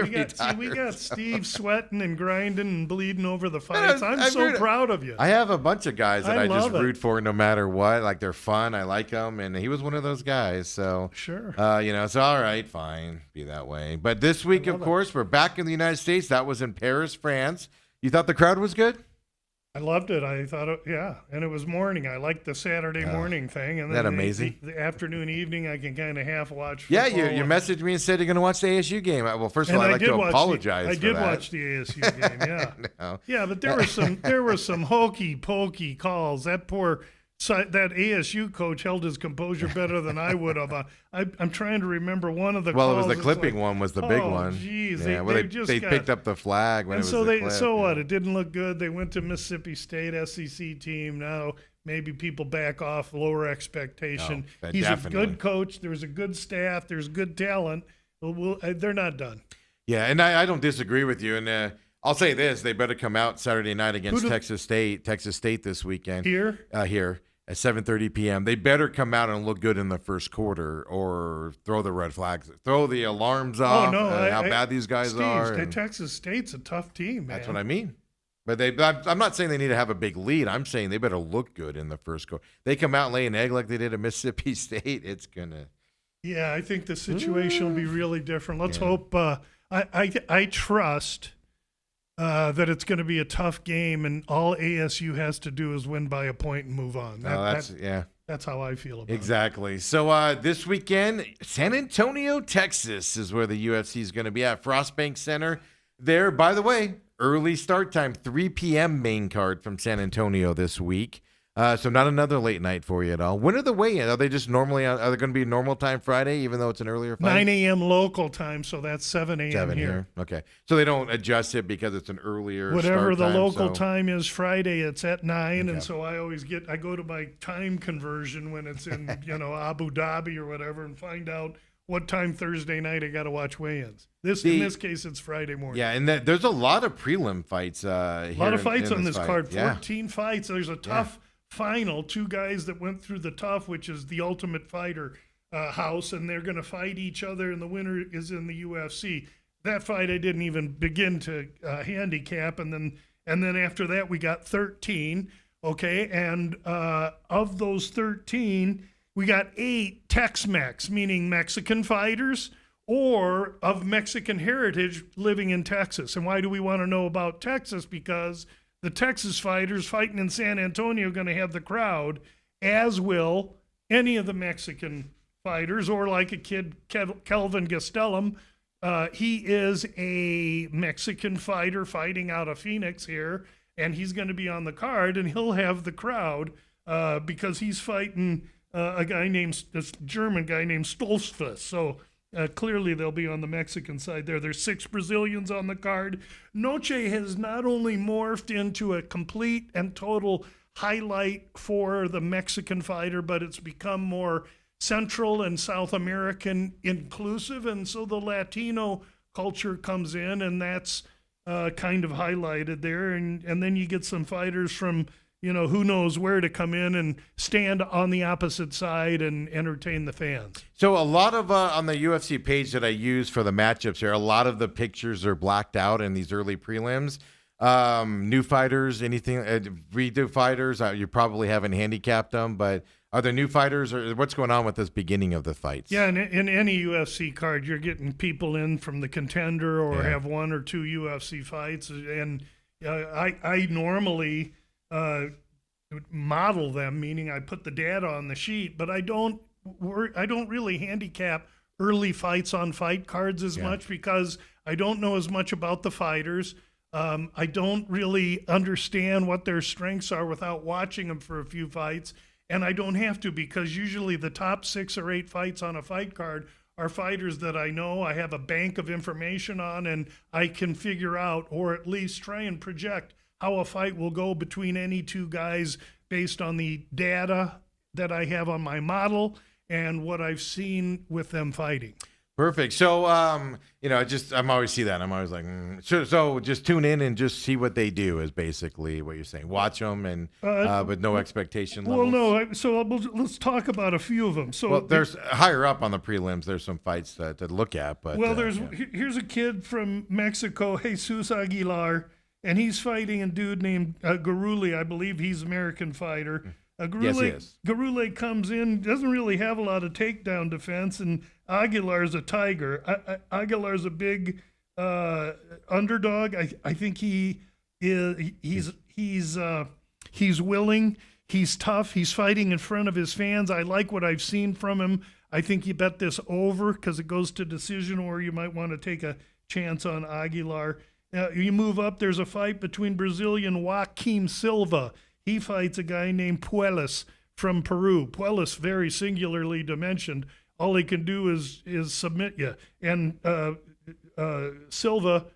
We got Steve sweating and grinding and bleeding over the Man, fights. I'm so heard- proud of you. I have a bunch of guys that I I just love it. root for no matter what. Like they're fun. I like them, and he was one of those guys. So Sure. so all right, fine, be that way. But this week, of course, we're back in the United States. That was in Paris, France. You thought the crowd was good? I loved it. I thought, and it was morning. I liked the Saturday morning thing, and Isn't then that amazing? The afternoon, evening, I can kind of half watch. Yeah, football. you messaged me and said you're going to watch the ASU game. Well, first of And all, I'd I like did to watch apologize. I for did that. watch the ASU game. Yeah, No. yeah, but there were some hokey pokey calls. That that ASU coach held his composure better than I would have. I'm trying to remember one of the Well, calls. it was the It's clipping like, one was the big oh, one. Geez, yeah, they just they got- picked up the flag when And it was so the clip. so yeah. what? It didn't look good. They went to Mississippi State SEC team. Now maybe people back off, lower expectation. No, He's definitely. a good coach. There's a good staff. There's good talent. They're not done. Yeah, and I don't disagree with you. And I'll say this: they better come out Saturday night against Texas State this weekend. Here? Here at 7:30 p.m. They better come out and look good in the first quarter, or throw the red flags, throw the alarms off. How bad these guys Steve, are. and Texas State's a tough team, man. that's what I mean. But I'm not saying they need to have a big lead. I'm saying they better look good in the first quarter. They come out and lay an egg like they did at Mississippi State. It's gonna. Yeah, I think the situation will be really different. Let's hope. I trust that it's going to be a tough game, and all ASU has to do is win by a point and move on. That's how I feel about it. Exactly. So this weekend, San Antonio, Texas is where the UFC is going to be at Frostbank Center. There, by the way, early start time, 3 p.m. main card from San Antonio this week. So not another late night for you at all. When are the weigh-in? Are they just normally? Are they going to be normal time Friday, even though it's an earlier fight? 9 a.m. local time, so that's 7 a.m. 7 here. Okay. So they don't adjust it because it's an earlier Whatever start the time, local so- time is Friday, it's at 9, Okay. and so I go to my time conversion when it's in Abu Dhabi or whatever, and find out what time Thursday night I got to watch weigh-ins. In this case, it's Friday morning. Yeah, and there's a lot of prelim fights. A lot of fights on this card. Yeah. 14 fights. There's a tough final. 2 guys that went through the tough, which is the Ultimate Fighter house, and they're going to fight each other, and the winner is in the UFC. That fight I didn't even begin to handicap, and then after that we got 13. Okay, and of those 13, we got 8 Tex-Mex, meaning Mexican fighters or of Mexican heritage living in Texas. And why do we want to know about Texas? Because the Texas fighters fighting in San Antonio are going to have the crowd, as will any of the Mexican fighters, or like a kid, Kelvin Gastelum. He is a Mexican fighter fighting out of Phoenix here, and he's going to be on the card, and he'll have the crowd because he's fighting this German guy named Stolzfus. So clearly they'll be on the Mexican side there. There's 6 Brazilians on the card. Noche has not only morphed into a complete and total highlight for the Mexican fighter, but it's become more Central and South American inclusive. And so the Latino culture comes in, and that's kind of highlighted there. And then you get some fighters from, who knows where to come in and stand on the opposite side and entertain the fans. So a lot of on the UFC page that I use for the matchups here, a lot of the pictures are blacked out in these early prelims. New fighters, anything, redo fighters, you probably haven't handicapped them, but Are there new fighters, or what's going on with this beginning of the fights? Yeah, in any UFC card, you're getting people in from the Contender or Yeah. have 1 or 2 UFC fights, and I normally model them, meaning I put the data on the sheet, but I don't really handicap early fights on fight cards as much because I don't know as much about the fighters. I don't really understand what their strengths are without watching them for a few fights. And I don't have to, because usually the top 6 or 8 fights on a fight card are fighters that I know, I have a bank of information on, and I can figure out, or at least try and project how a fight will go between any 2 guys based on the data that I have on my model and what I've seen with them fighting. Perfect. So, I'm always see that. I'm always like, so just tune in and just see what they do is basically what you're saying. Watch them and with no expectation Well, levels. let's talk about a few of them. So Well, there's higher up on the prelims. There's some fights to look at, but here's a kid from Mexico, Jesus Aguilar, and he's fighting a dude named Garuli. I believe he's an American fighter. Yes, he is. Garule comes in, doesn't really have a lot of takedown defense, and Aguilar's a tiger. Aguilar's a big underdog. I think he is. He's willing. He's tough. He's fighting in front of his fans. I like what I've seen from him. I think you bet this over because it goes to decision, or you might want to take a chance on Aguilar. You move up. There's a fight between Brazilian Joaquim Silva. He fights a guy named Puelas from Peru. Puelas, very singularly dimensioned. All he can do is submit you. And Silva,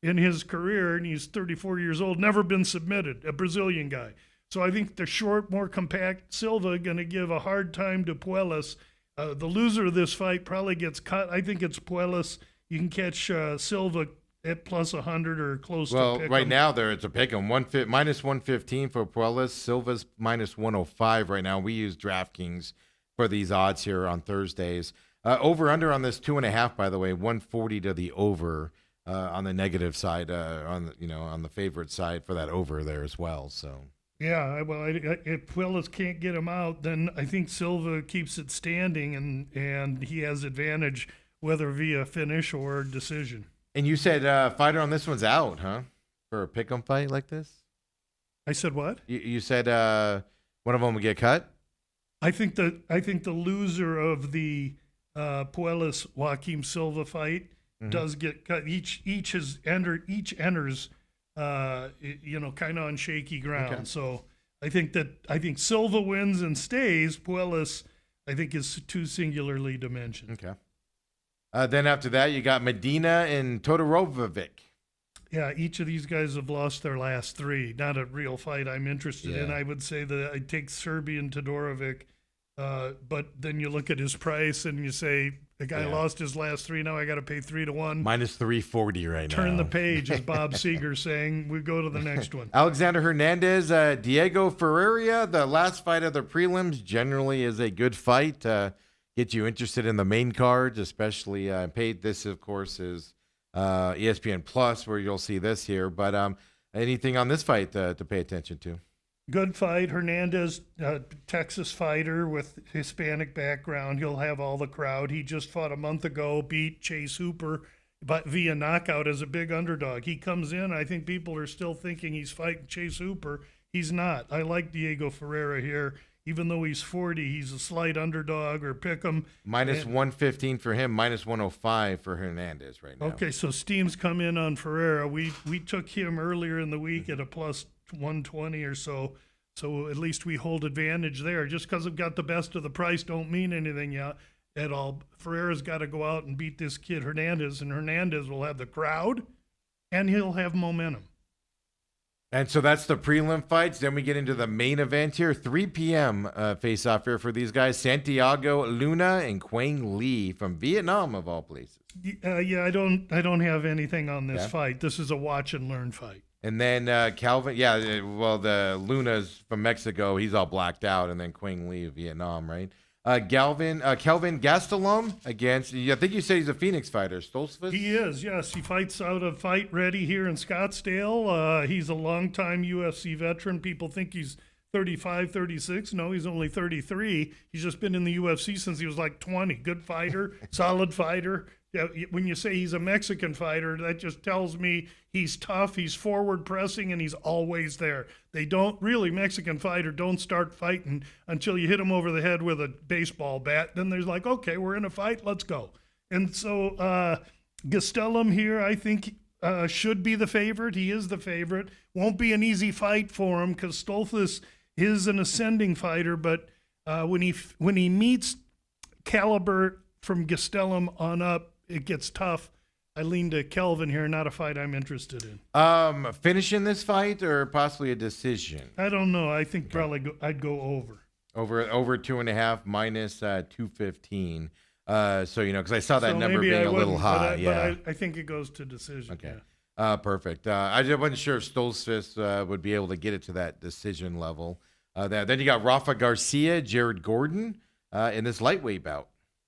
in his career, and he's 34 years old, never been submitted, a Brazilian guy. So I think the short, more compact Silva going to give a hard time to Puelas. The loser of this fight probably gets cut. I think it's Puelas. You can catch Silva at plus 100 or close to pick right 'em. now it's a pick 'em. Minus 115 for Puelas. Silva's minus 105 right now. We use DraftKings for these odds here on Thursdays. Over under on this 2.5, by the way, 140 to the over on the negative side, on the favorite side for that over there as well. So Yeah, well, if Puelas can't get him out, then I think Silva keeps it standing, and he has advantage whether via finish or decision. and you said fighter on this one's out, huh? For a pick 'em fight like this, I said what? you said one of them would get cut. I think the loser of the Puelas Joaquim Silva fight does get cut. Each enters kind of on shaky ground. Okay. So I think Silva wins and stays. Puelas, I think, is too singularly dimensioned. Okay. Then after that, you got Medina and Todorovic. Yeah, each of these guys have lost their last 3. Not a real fight I'm interested in. Yeah. I would say that I'd take Serbian Todorovic, but then you look at his price and you say, the guy lost his last 3, now I got to pay 3 to 1. Minus 340 right now. Turn the page, as Bob Seger saying. We go to the next one. Alexander Hernandez, Diego Ferreira. The last fight of the prelims generally is a good fight. Get you interested in the main cards, especially paid. This, of course, is ESPN Plus, where you'll see this here. But anything on this fight to pay attention to? Good fight. Hernandez, Texas fighter with Hispanic background. He'll have all the crowd. He just fought a month ago, beat Chase Hooper but via knockout as a big underdog. He comes in. I think people are still thinking he's fighting Chase Hooper. He's not. I like Diego Ferreira here. Even though he's 40, he's a slight underdog or pick him. Minus 115 for him, minus 105 for Hernandez right now. Okay, so Steam's come in on Ferreira. We took him earlier in the week at a plus 120 or so. So at least we hold advantage there. Just because I've got the best of the price don't mean anything yet at all. Ferreira's got to go out and beat this kid Hernandez, and Hernandez will have the crowd, and he'll have momentum. And so that's the prelim fights. Then we get into the main event here. 3 p.m. Face-off here for these guys. Santiago Luna and Quang Lee from Vietnam, of all places. Yeah, I don't have anything on this fight. This is a watch and learn fight. And then Calvin, the Luna's from Mexico. He's all blacked out. And then Quang Lee of Vietnam, right? Kelvin Gastelum against, I think you said he's a Phoenix fighter. Stoltzfus? He is, yes. He fights out of Fight Ready here in Scottsdale. He's a longtime UFC veteran. People think he's 35, 36. No, he's only 33. He's just been in the UFC since he was like 20. Good fighter, solid fighter. Yeah, when you say he's a Mexican fighter, that just tells me he's tough, he's forward pressing, and he's always there. They don't really, Mexican fighter don't start fighting until you hit him over the head with a baseball bat. Then there's like, okay, we're in a fight, let's go. And so Gastelum here, I think, should be the favorite. He is the favorite. Won't be an easy fight for him because Stoltzfus is an ascending fighter, but when he meets caliber from Gastelum on up, it gets tough. I lean to Kelvin here, not a fight I'm interested in. Finishing this fight or possibly a decision? I don't know. I think probably I'd go over. Over 2.5 minus 215. So because I saw that So number maybe being I a little wouldn't, high. but I think it goes to decision. Okay. Yeah. Perfect. I just wasn't sure if Stoltzfus would be able to get it to that decision level. Then you got Rafa Garcia, Jared Gordon in this lightweight bout.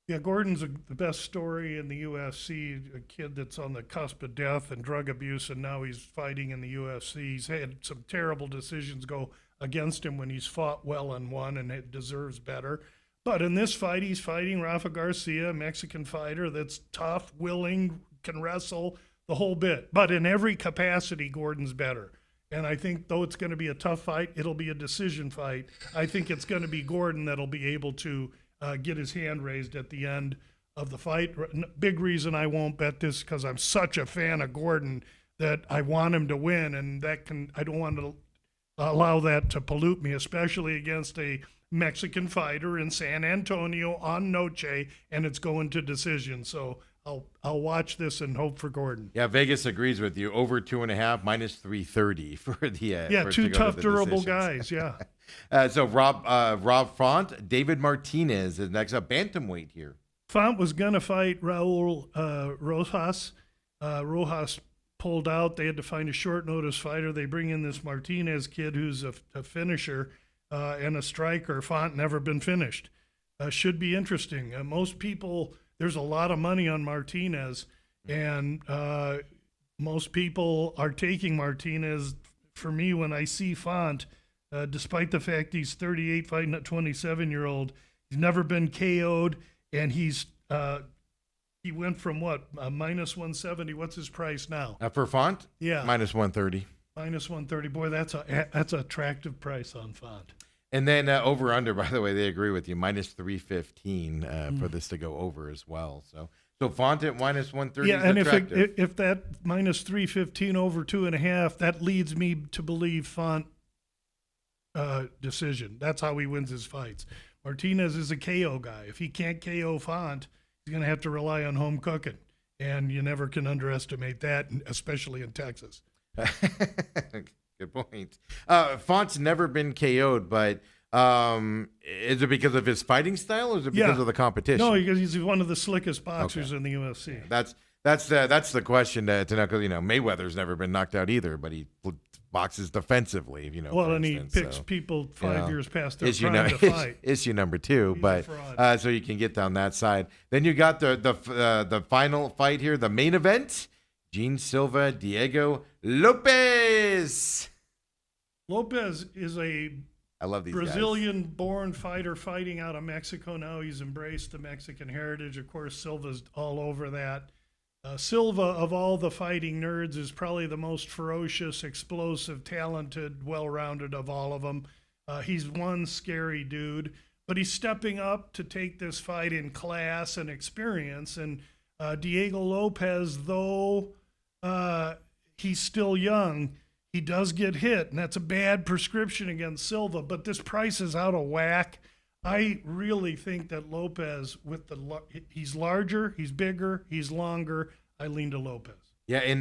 Yeah, Gordon's the best story in the UFC, a kid that's on the cusp of death and drug abuse, and now he's fighting in the UFC. He's had some terrible decisions go against him when he's fought well and won, and it deserves better. But in this fight, he's fighting Rafa Garcia, a Mexican fighter that's tough, willing, can wrestle, the whole bit. But in every capacity, Gordon's better. And I think, though it's going to be a tough fight, it'll be a decision fight. I think it's going to be Gordon that'll be able to get his hand raised at the end of the fight. Big reason I won't bet this because I'm such a fan of Gordon that I want him to win, and I don't want to allow that to pollute me, especially against a Mexican fighter in San Antonio on Noche, and it's going to decision. So I'll watch this and hope for Gordon. Yeah, Vegas agrees with you. Over 2.5 minus 330 for the for two to go tough, to the durable decisions. guys. Yeah. So Rob Font, David Martinez is next up, bantamweight here. Font was going to fight Raul Rojas. Rojas pulled out. They had to find a short notice fighter. They bring in this Martinez kid who's a finisher and a striker. Font never been finished. Should be interesting. Most people, there's a lot of money on Martinez, and most people are taking Martinez. For me, when I see Font, despite the fact he's 38 fighting a 27-year-old, he's never been KO'd, and he went from what, minus 170. What's his price now? For Font? Yeah, Minus 130. minus 130. Boy, that's an attractive price on Font. And then over under, by the way, they agree with you, minus 315 for this to go over as well. So Font at minus 130 Yeah, is and attractive. if that minus 315 over 2.5, that leads me to believe Font decision. That's how he wins his fights. Martinez is a KO guy. If he can't KO Font, he's going to have to rely on home cooking, and you never can underestimate that, especially in Texas. Good point. Font's never been KO'd, but is it because of his fighting style or is it because of the competition? No, because he's one of the slickest boxers in the UFC. That's the question to know, because Mayweather's never been knocked out either, but he boxes defensively. Well, for and instance, he picks so, people 5 years past their issue prime to fight. Issue number 2, He's a but fraud. so you can get down that side. Then you got the final fight here, the main event: Gene Silva, Diego Lopez. Lopez is a I love these guys. Brazilian-born fighter fighting out of Mexico now. He's embraced the Mexican heritage. Of course, Silva's all over that. Silva, of all the fighting nerds, is probably the most ferocious, explosive, talented, well-rounded of all of them. He's one scary dude, but he's stepping up to take this fight in class and experience. And Diego Lopez, though he's still young, he does get hit, and that's a bad prescription against Silva, but this price is out of whack. I really think that Lopez, he's larger, he's bigger, he's longer. I lean to Lopez. Yeah, and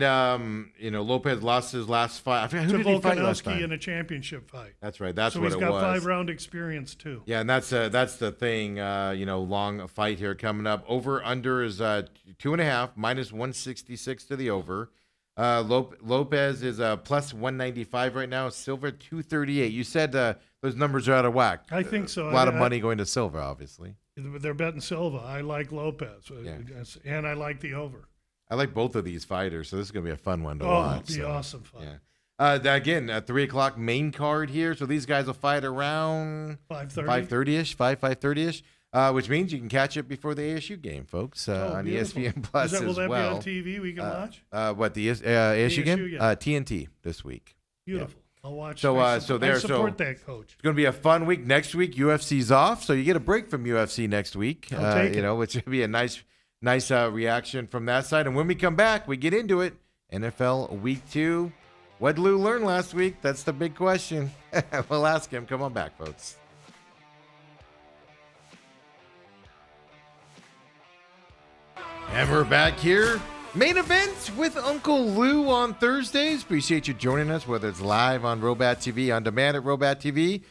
Lopez lost his last fight. I forgot, who To did he fight last Volkanovski time? in a championship fight. That's right. That's So what he's it got was. 5-round experience too. Yeah, and that's the thing. Long fight here coming up. Over under is 2.5 minus 166 to the over. Lopez is plus 195 right now. Silva 238. You said those numbers are out of whack. I think so. A lot of money going to Silva, obviously. They're betting Silva. I like Lopez, and I like the over. I like both of these fighters, so this is going to be a fun one to Oh, watch. it'll be so, awesome fun. Again, 3 o'clock main card here. So these guys will fight around 5:30. 5:30ish, 5:30ish, which means you can catch it before the ASU game, folks, on beautiful. ESPN Plus Will as that well. be on TV we can watch? What the ASU game? yeah. TNT this week. Beautiful. I'll watch. So, I so support- there- I support so- that, coach. It's going to be a fun week. Next week, UFC's off, so you get a break from UFC next week. I'll take it. Which would be a nice reaction from that side. And when we come back, we get into it. NFL Week 2. What did Lou learn last week? That's the big question. We'll ask him. Come on back, folks. And we're back here. Main event with Uncle Lou on Thursdays. Appreciate you joining us, whether it's live on Robat TV, on demand at Robat TV,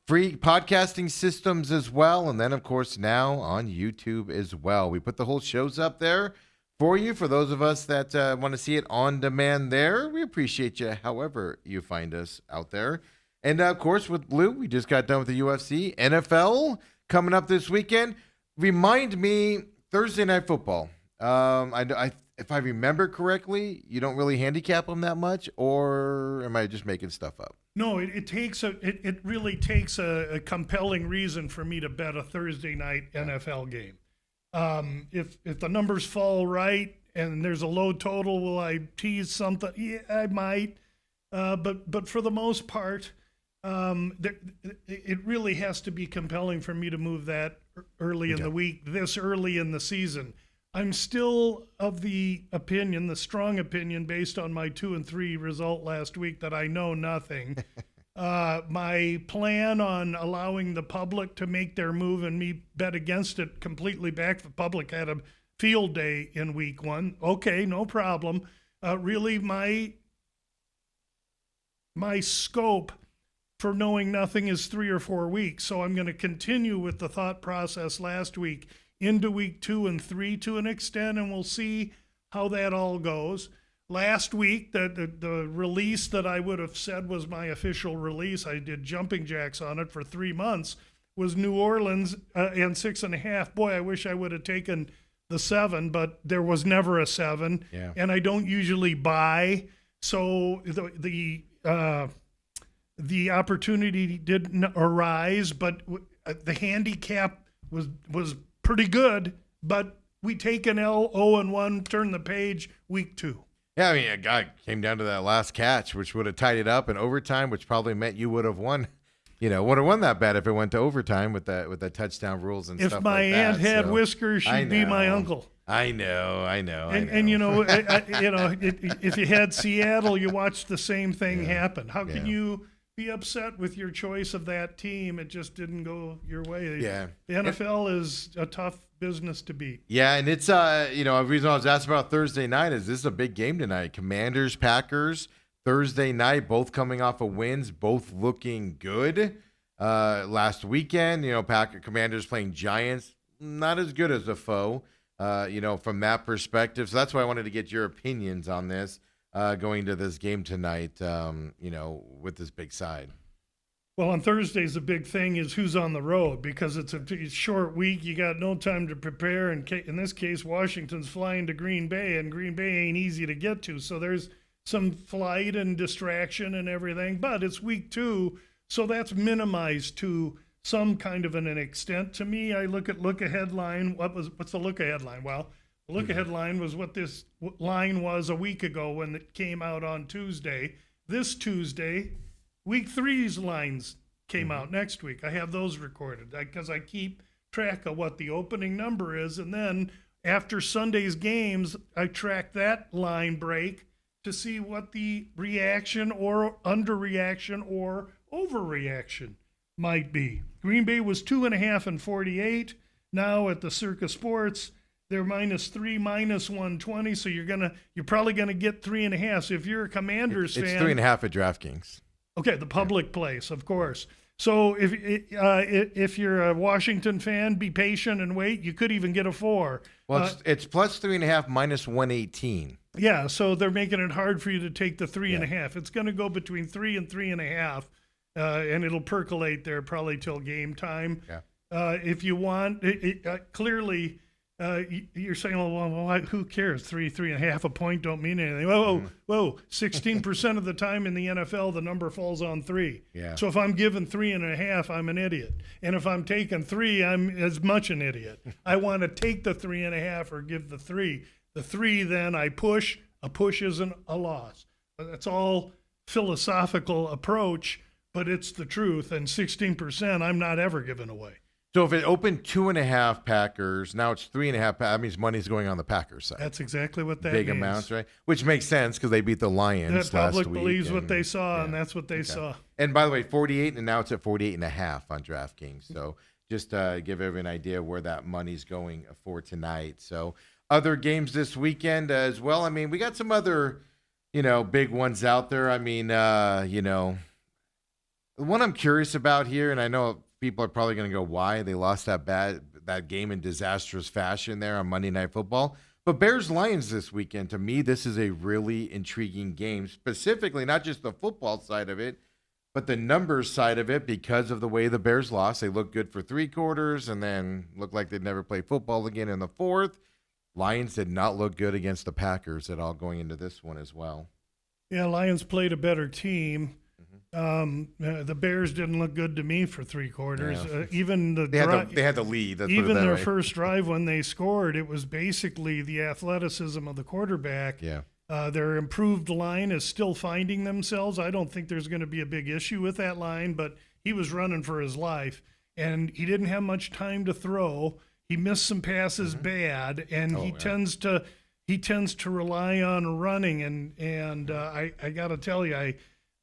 free podcasting systems as well, and then, of course, now on YouTube as well. We put the whole shows up there for you. For those of us that want to see it on demand there, we appreciate you however you find us out there. And, of course, with Lou, we just got done with the UFC. NFL coming up this weekend. Remind me, Thursday Night Football. If I remember correctly, you don't really handicap them that much, or am I just making stuff up? No, it really takes a compelling reason for me to bet a Thursday night NFL game. If the numbers fall right and there's a low total, will I tease something? Yeah, I might. But for the most part, it really has to be compelling for me to move that early in the week, this early in the season. I'm still of the opinion, the strong opinion, based on my 2-3 result last week, that I know nothing. My plan on allowing the public to make their move and me bet against it completely back. The public had a field day in week 1. Okay, no problem. Really, my scope for knowing nothing is 3 or 4 weeks. So I'm going to continue with the thought process last week into week 2 and 3 to an extent, and we'll see how that all goes. Last week, the release that I would have said was my official release, I did jumping jacks on it for 3 months, was New Orleans and 6.5. Boy, I wish I would have taken the 7, but there was never a 7, and I don't usually buy. So the opportunity didn't arise, but the handicap was pretty good, but we take an L, 0-1, turn the page, week 2. Yeah, I mean, a guy came down to that last catch, which would have tied it up in overtime, which probably meant you would have won. Would have won that bet if it went to overtime with the touchdown rules and stuff like that. If my aunt had whiskers, she'd be my uncle. I know. And if you had Seattle, you watched the same thing happen. How can you be upset with your choice of that team? It just didn't go your way. Yeah. The NFL is a tough business to beat. Yeah, and it's the reason I was asking about Thursday night is this is a big game tonight. Commanders, Packers, Thursday night, both coming off of wins, both looking good. Last weekend, Commanders playing Giants, not as good as a foe, from that perspective. So that's why I wanted to get your opinions on this. Going to this game tonight, with this big side. Well, on Thursdays, the big thing is who's on the road, because it's a short week. You got no time to prepare. And in this case, Washington's flying to Green Bay, and Green Bay ain't easy to get to. So there's some flight and distraction and everything. But it's week 2, so that's minimized to some kind of an extent. To me, I look ahead line. What's the look ahead line? Well, the look ahead line was what this line was a week ago when it came out on Tuesday. This Tuesday, week 3's lines came out next week. I have those recorded because I keep track of what the opening number is. And then after Sunday's games, I track that line break to see what the reaction or underreaction or overreaction might be. Green Bay was 2.5 and 48. Now at the Circa Sports, they're -3, -120. So you're probably gonna get 3.5. So if you're a Commanders fan, it's 3.5 at DraftKings. Okay, the public place, of course. So if you're a Washington fan, be patient and wait. You could even get a 4. Well, it's plus 3.5 -118. Yeah, so they're making it hard for you to take the 3.5. It's going to go between 3 and 3.5, and it'll percolate there probably till game time. Yeah. If you want, clearly You're saying, well, who cares? 3.5 a point don't mean anything. Whoa. 16% of the time in the NFL, the number falls on 3. Yeah. So if I'm given 3.5, I'm an idiot. And if I'm taking 3, I'm as much an idiot. I want to take the 3.5 or give the 3. The 3, then I push. A push isn't a loss. That's all philosophical approach, but it's the truth. And 16%, I'm not ever giving away. So if it opened 2.5 Packers, now it's 3.5. That means money's going on the Packers side. That's exactly what that Big means. amounts, right? Which makes sense because they beat the Lions The last public week. believes what and- they saw, yeah. and that's what they saw. And by the way, 48, and now it's at 48.5 on DraftKings. So just give everyone an idea where that money's going for tonight. So other games this weekend as well. I mean, we got some other, big ones out there. I mean, the one I'm curious about here, and I know people are probably going to go, why? They lost that game in disastrous fashion there on Monday Night Football. But Bears-Lions this weekend, to me, this is a really intriguing game, specifically not just the football side of it, but the numbers side of it because of the way the Bears lost. They looked good for 3 quarters and then looked like they'd never play football again in the 4th. Lions did not look good against the Packers at all going into this one as well. Yeah, Lions played a better team. The Bears didn't look good to me for 3 quarters. Yeah. Even the They had the lead. Let's put it even that their way. first drive when they scored, it was basically the athleticism of the quarterback. Yeah. Their improved line is still finding themselves. I don't think there's going to be a big issue with that line, but he was running for his life, and he didn't have much time to throw. He missed some passes bad, and he tends to rely on running. And I got to tell you,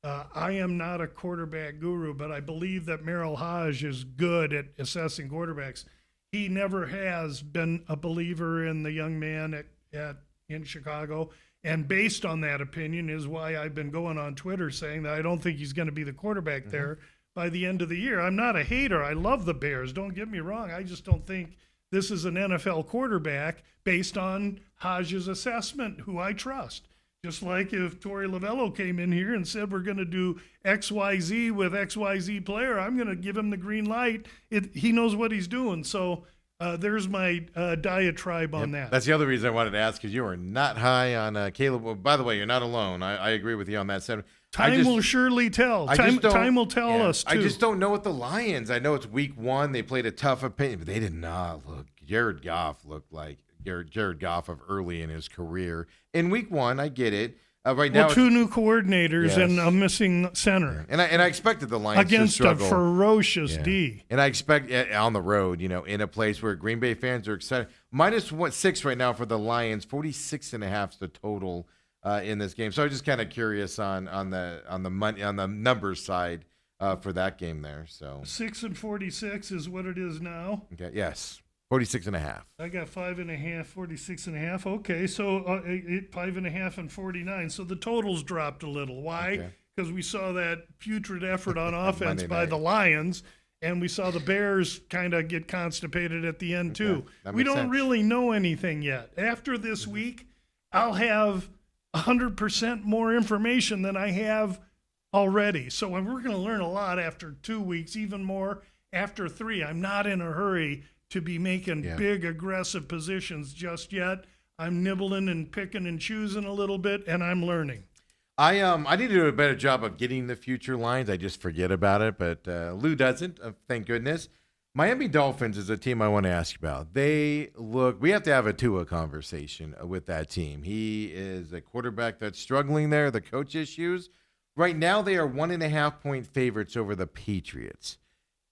I am not a quarterback guru, but I believe that Merrill Hodge is good at assessing quarterbacks. He never has been a believer in the young man in Chicago. And based on that opinion is why I've been going on Twitter saying that I don't think he's going to be the quarterback there by the end of the year. I'm not a hater. I love the Bears. Don't get me wrong. I just don't think this is an NFL quarterback based on Hodge's assessment, who I trust. Just like if Torey Lovello came in here and said we're going to do XYZ with XYZ player, I'm going to give him the green light. He knows what he's doing. So there's my diatribe on that. That's the other reason I wanted to ask, because you are not high on Caleb. Well, by the way, you're not alone. I agree with you on that sentiment. Time will surely tell. Time will tell us, too. I just don't know what the Lions. I know it's week 1. They played a tough opinion, but they did not look. Jared Goff looked like Jared Goff of early in his career. In week 1, I get it. Right now, 2 new coordinators Yes. and a missing center and I expected the Lions against to a struggle. ferocious D. And I expect on the road, in a place where Green Bay fans are excited. -6 right now for the Lions. 46.5 is the total in this game. So I'm just kind of curious on the money on the numbers side for that game there. So 6-46 is what it is now. okay, yes, 46.5. I got 5.5, 46.5. Okay, so 5.5 and 49. So the totals dropped a little. Why? Okay. Because we saw that putrid effort on offense Monday by night. the Lions, and we saw the Bears kind of get constipated at the end too. that We makes don't sense. really know anything yet. After this week, I'll have 100% more information than I have already. So we're going to learn a lot after 2 weeks, even more after 3. I'm not in a hurry to be making big aggressive positions just yet. I'm nibbling and picking and choosing a little bit, and I'm learning. I need to do a better job of getting the future lines. I just forget about it, but Lou doesn't. Thank goodness. Miami Dolphins is a team I want to ask about. We have to have a Tua conversation with that team. He is a quarterback that's struggling there, the coach issues. Right now, they are 1.5-point favorites over the Patriots.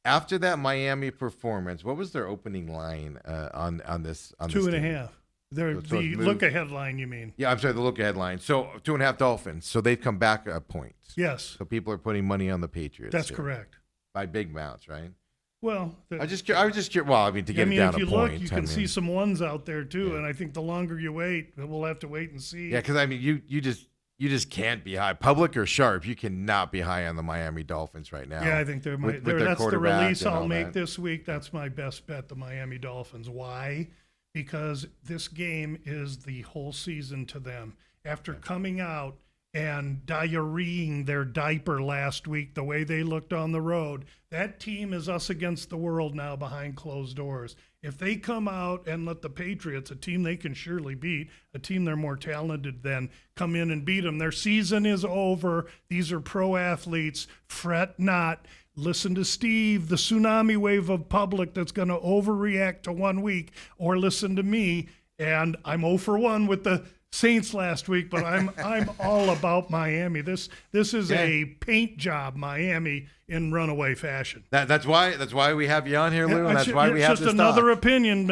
After that Miami performance, what was their opening line on this? On 2.5. So The it's look-ahead line, you mean? Yeah, I'm sorry, the look-ahead line. So 2.5 Dolphins. So they've come back a point. Yes, So people are putting money on the Patriots. that's here correct. by big amounts, right? Well, I was just curious. Well, I mean, to get it down if you a point. look, you I can mean, see some ones out there too, Yeah. and I think the longer you wait, we'll have to wait and see. Yeah, because I mean, you just can't be high. Public or sharp, you cannot be high on the Miami Dolphins right now. Yeah, I think they're with their that's the quarterback release and I'll all make that. this week. That's my best bet, the Miami Dolphins. Why? Because this game is the whole season to them. After coming out and diarrheaing their diaper last week the way they looked on the road. That team is us against the world now behind closed doors. If they come out and let the Patriots, a team they can surely beat, a team they're more talented than, come in and beat them, their season is over. These are pro athletes. Fret not. Listen to Steve, the tsunami wave of public that's going to overreact to 1 week, or listen to me. And I'm 0 for 1 with the Saints last week, but I'm all about Miami. This is a paint job, Miami, in runaway fashion. That's why we have you on here, Lou, and that's why we have it's this just another talk. opinion,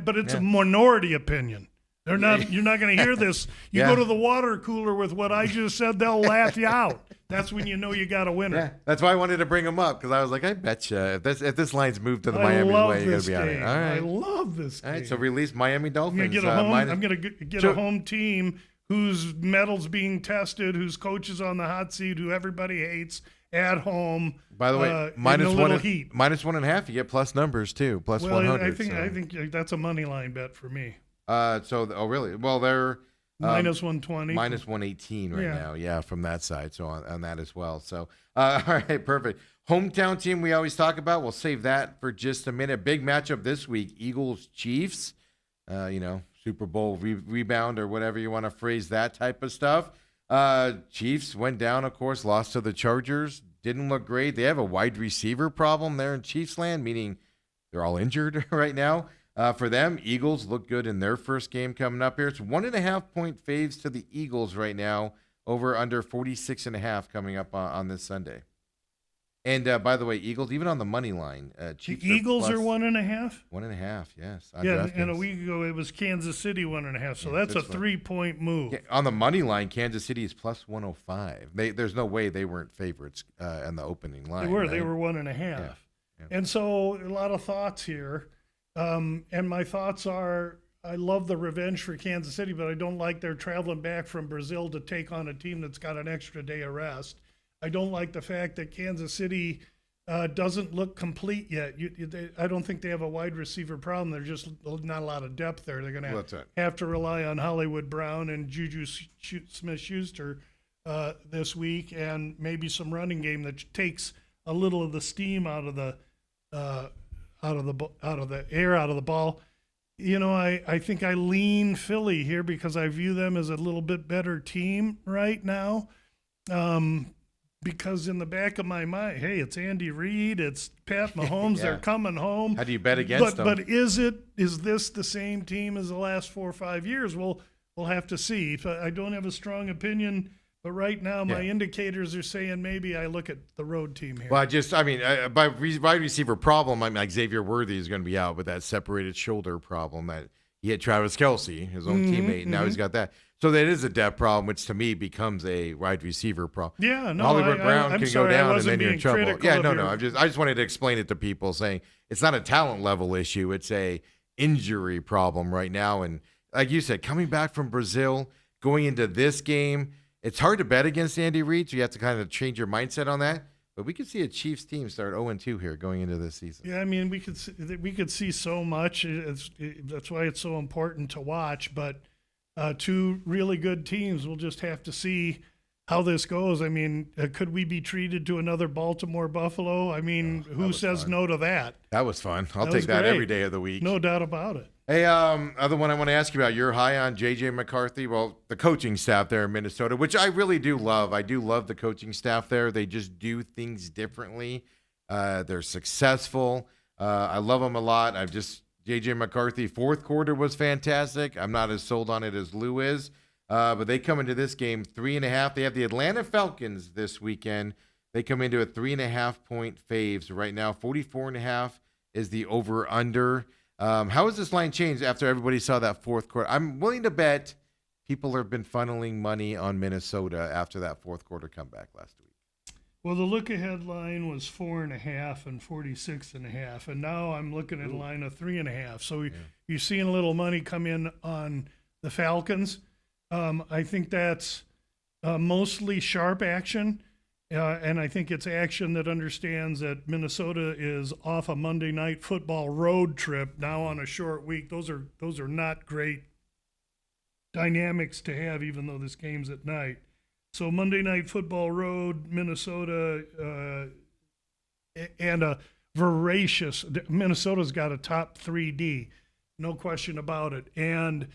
but it's a minority opinion. They're not. You're not going to hear this. You go to the water cooler with what I just said, they'll laugh you out. That's when you know you got a winner. Yeah, that's why I wanted to bring him up, because I was like, I bet you if this line's moved to the Miami way, you're going to be on it. All right. I love this game. All right, so release Miami Dolphins. I'm going to get a home team whose metal's being tested, whose coach is on the hot seat, who everybody hates at home. By the way, minus 1.5, you get plus numbers too, plus 100. I think that's a money line bet for me. Really? Well, they're minus 120, minus 118 right now. Yeah, from that side. So on that as well. So all right, perfect. Hometown team we always talk about. We'll save that for just a minute. Big matchup this week: Eagles Chiefs. Super Bowl rebound or whatever you want to phrase that type of stuff. Chiefs went down, of course, lost to the Chargers. Didn't look great. They have a wide receiver problem there in Chiefs land, meaning they're all injured right now. For them, Eagles look good in their first game coming up here. It's 1.5-point faves to the Eagles right now, over under 46.5 coming up on this Sunday. And by the way, Eagles, even on the money line, Chiefs the Eagles are 1.5? 1.5, yes. And a week ago it was Kansas City 1.5, so that's a 3-point move. Yeah, on the money line, Kansas City is plus 105. There's no way they weren't favorites in the opening line. They were 1.5. Yeah. And so a lot of thoughts here. And my thoughts are, I love the revenge for Kansas City, but I don't like their traveling back from Brazil to take on a team that's got an extra day of rest. I don't like the fact that Kansas City doesn't look complete yet. I don't think they have a wide receiver problem. There's just not a lot of depth there. They're going to have to rely on Hollywood Brown and Juju Smith-Schuster this week, and maybe some running game that takes a little of the steam out of the air out of the ball. I think I lean Philly here because I view them as a little bit better team right now. Because in the back of my mind, hey, it's Andy Reid, it's Pat Mahomes, they're coming home. How do you bet against them? But is this the same team as the last 4 or 5 years? We'll have to see. I don't have a strong opinion, but right now my indicators are saying maybe I look at the road team here. Well, by wide receiver problem, like Xavier Worthy is going to be out with that separated shoulder problem that he had Travis Kelce, his own teammate, and now he's got that. So that is a depth problem, which to me becomes a wide receiver problem. Yeah, no, Hollywood Brown can go down and then you're in trouble. Yeah, no. I just wanted to explain it to people, saying it's not a talent level issue; it's a injury problem right now. And like you said, coming back from Brazil, going into this game, it's hard to bet against Andy Reid, so you have to kind of change your mindset on that. But we could see a Chiefs team start 0-2 here going into this season. Yeah, I mean, we could see so much. That's why it's so important to watch. But two really good teams. We'll just have to see how this goes. I mean, could we be treated to another Baltimore-Buffalo? I mean, who says fun. No to that? That was fun. I'll take that every day of the week. No doubt about it. Hey, other one I want to ask you about, you're high on J.J. McCarthy. Well, the coaching staff there in Minnesota, which I really do love. I do love the coaching staff there. They just do things differently. They're successful. I love them a lot. J.J. McCarthy, fourth quarter was fantastic. I'm not as sold on it as Lou is. But they come into this game 3.5. They have the Atlanta Falcons this weekend. They come into a 3.5-point faves. Right now, 44.5 is the over-under. How has this line changed after everybody saw that fourth quarter? I'm willing to bet people have been funneling money on Minnesota after that fourth quarter comeback last week. Well, the look-ahead line was 4.5 and 46.5, and now I'm looking at a line of 3.5. So you're seeing a little money come in on the Falcons. I think that's mostly sharp action, and I think it's action that understands that Minnesota is off a Monday night football road trip now on a short week. Those are not great dynamics to have, even though this game's at night. So Monday Night Football Road, Minnesota, and a voracious Minnesota's got a top 3D, no question about it. And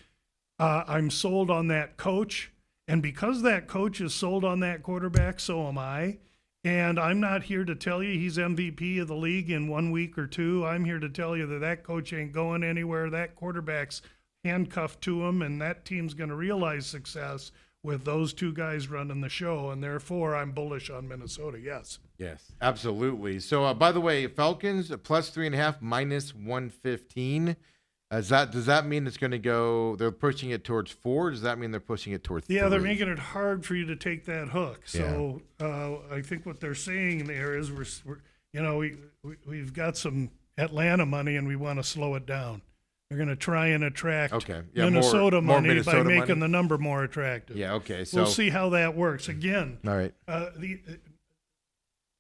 I'm sold on that coach, and because that coach is sold on that quarterback, so am I. And I'm not here to tell you he's MVP of the league in 1 week or two. I'm here to tell you that coach ain't going anywhere. That quarterback's handcuffed to him, and that team's going to realize success with those two guys running the show. And therefore, I'm bullish on Minnesota. Yes. Yes, absolutely. So, by the way, Falcons +3.5, -115. Does that mean it's going to go? They're pushing it towards 4. Does that mean they're pushing it towards 3? Yeah, they're making it hard for you to take that hook. So I think what they're saying there is we've got some Atlanta money and we want to slow it down. They're going to try and attract Minnesota more money Minnesota by making money? the number more attractive. Yeah. Okay. So We'll see how that works. Again, all right.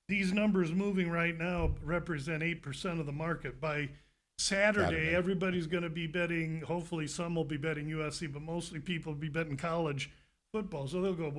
These numbers moving right now represent 8% of the market. By Saturday, everybody's going to be betting. Hopefully, some will be betting USC, but mostly people will be betting college football. So they'll go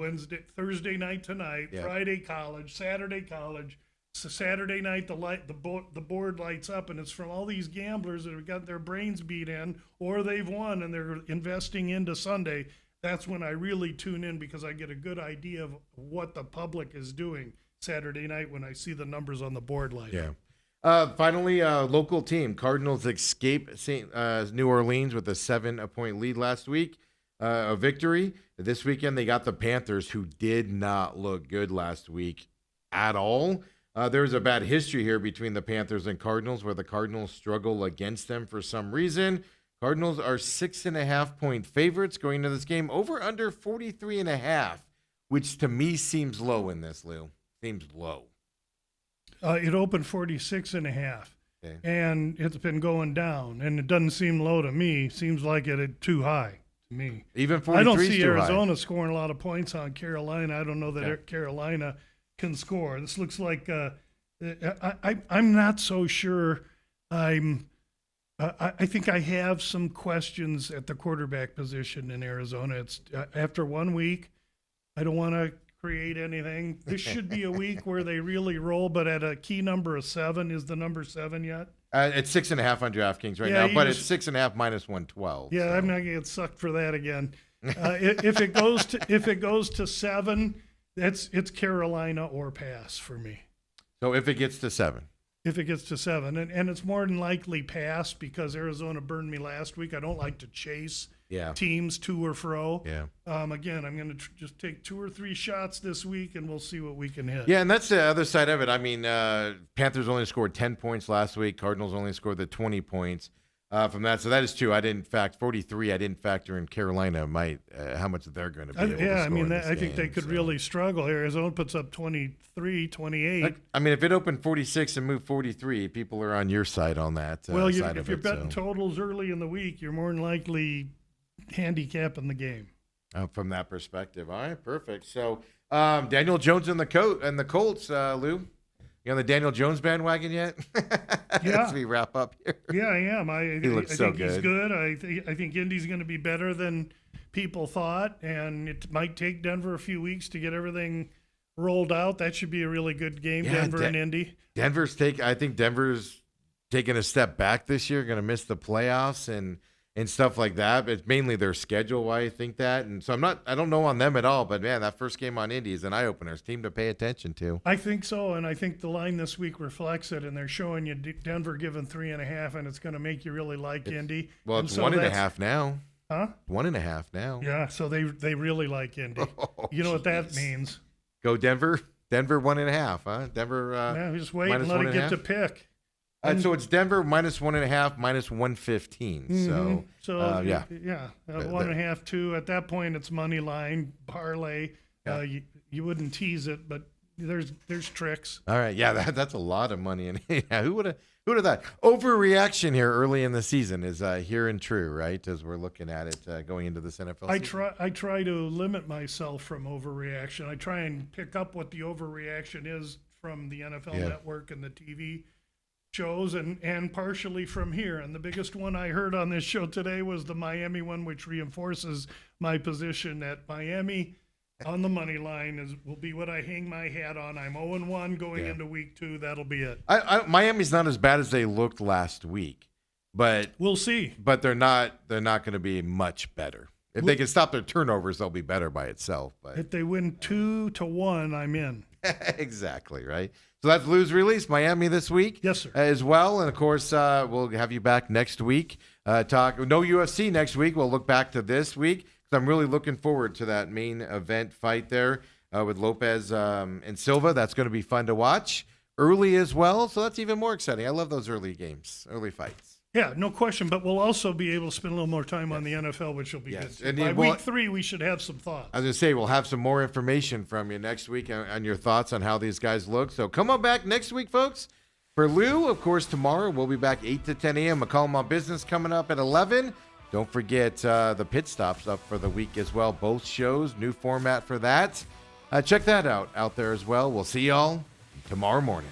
Thursday night tonight, Friday college, Saturday college. So Saturday night, the board lights up, and it's from all these gamblers that have got their brains beat in, or they've won and they're investing into Sunday. That's when I really tune in because I get a good idea of what the public is doing Saturday night when I see the numbers on the board light up. Finally, local team Cardinals escape New Orleans with a 7-point lead last week. A victory. This weekend they got the Panthers, who did not look good last week at all. There's a bad history here between the Panthers and Cardinals, where the Cardinals struggle against them for some reason. Cardinals are 6.5-point favorites going into this game, over under 43.5, which to me seems low in this, Lou. Seems low. It opened 46.5, Okay. and it's been going down, and it doesn't seem low to me. Seems like it too high to me. Even 43 I don't is see too Arizona scoring a lot of points on Carolina. I don't know that Carolina can score. This looks like I'm not so sure. I think I have some questions at the quarterback position in Arizona. It's after 1 week. I don't want to create anything. This should be a week where they really roll, but at a key number of 7. Is the number 7 yet? It's 6.5 on DraftKings right now, but it's 6.5 -112. Yeah, so. I'm not gonna get sucked for that again. If it goes to 7, it's Carolina or pass for me. So if it gets to 7. If it gets to 7, and it's more than likely pass because Arizona burned me last week. I don't like to chase teams to or fro. Yeah. Again, I'm going to just take 2 or 3 shots this week, and we'll see what we can hit. Yeah, and that's the other side of it. I mean, Panthers only scored 10 points last week. Cardinals only scored the 20 points from that. So that is true. I didn't 43. I didn't factor in Carolina. How much they're going to be able to score. I mean, in this I think they game, could really struggle. Arizona puts up 23, 28. I mean, if it opened 46 and moved 43, people are on your side on that. Well, side if of you're it, betting totals early in the week, you're more than likely handicapping the game. From that perspective. All right, perfect. So Daniel Jones and the Colts, Lou. You on the Daniel Jones bandwagon yet? Yeah. As we wrap up here. Yeah, I am. I looks so think he's good. good. I think Indy's going to be better than people thought, and it might take Denver a few weeks to get everything rolled out. That should be a really good game, Yeah, Denver and Indy. I think Denver's taking a step back this year, going to miss the playoffs and stuff like that. It's mainly their schedule why I think that. And so I don't know on them at all, but man, that first game on Indy is an eye-opener. It's a team to pay attention to. I think so, and I think the line this week reflects it, and they're showing you Denver giving 3.5, and it's going to make you really like Indy. Well, And it's so 1.5 now. Huh? 1.5 now. Yeah, so they really like Indy. Oh, You know what that jeez. means. Go Denver. Denver 1.5, huh? Denver Yeah, just wait and minus let it get 1.5? to pick. So it's Denver -1.5, -115. So, yeah. 1.5, 2. At that point, it's money line parlay. Yeah. You wouldn't tease it, but there's tricks. All right. Yeah, that's a lot of money. And yeah, who would have thought? Overreaction here early in the season is here and true, right? As we're looking at it going into this NFL season. I try to limit myself from overreaction. I try and pick up what the overreaction is from the NFL Network and the TV shows and partially from here. And the biggest one I heard on this show today was the Miami one, which reinforces my position that Miami on the money line will be what I hang my hat on. I'm 0-1 going into week 2. That'll be it. Miami's not as bad as they looked last week, but We'll see. they're not going to be much better. If they can stop their turnovers, they'll be better by itself. But If they win 2-1, I'm in. exactly right. So that's Lou's release, Miami this week. Yes, sir. As well, and of course we'll have you back next week. Talk no UFC next week. We'll look back to this week because I'm really looking forward to that main event fight there with Lopez and Silva. That's going to be fun to watch early as well. So that's even more exciting. I love those early games, early fights. Yeah, no question. But we'll also be able to spend a little more time on the NFL, which will be Yes. good. And By we'll- week 3, we should have some thoughts. I was going to say, we'll have some more information from you next week on your thoughts on how these guys look. So come on back next week, folks. For Lou, of course, tomorrow we'll be back 8 to 10 a.m. McCollum on Business coming up at 11. Don't forget the pit stops up for the week as well. Both shows, new format for that. Check that out there as well. We'll see y'all tomorrow morning.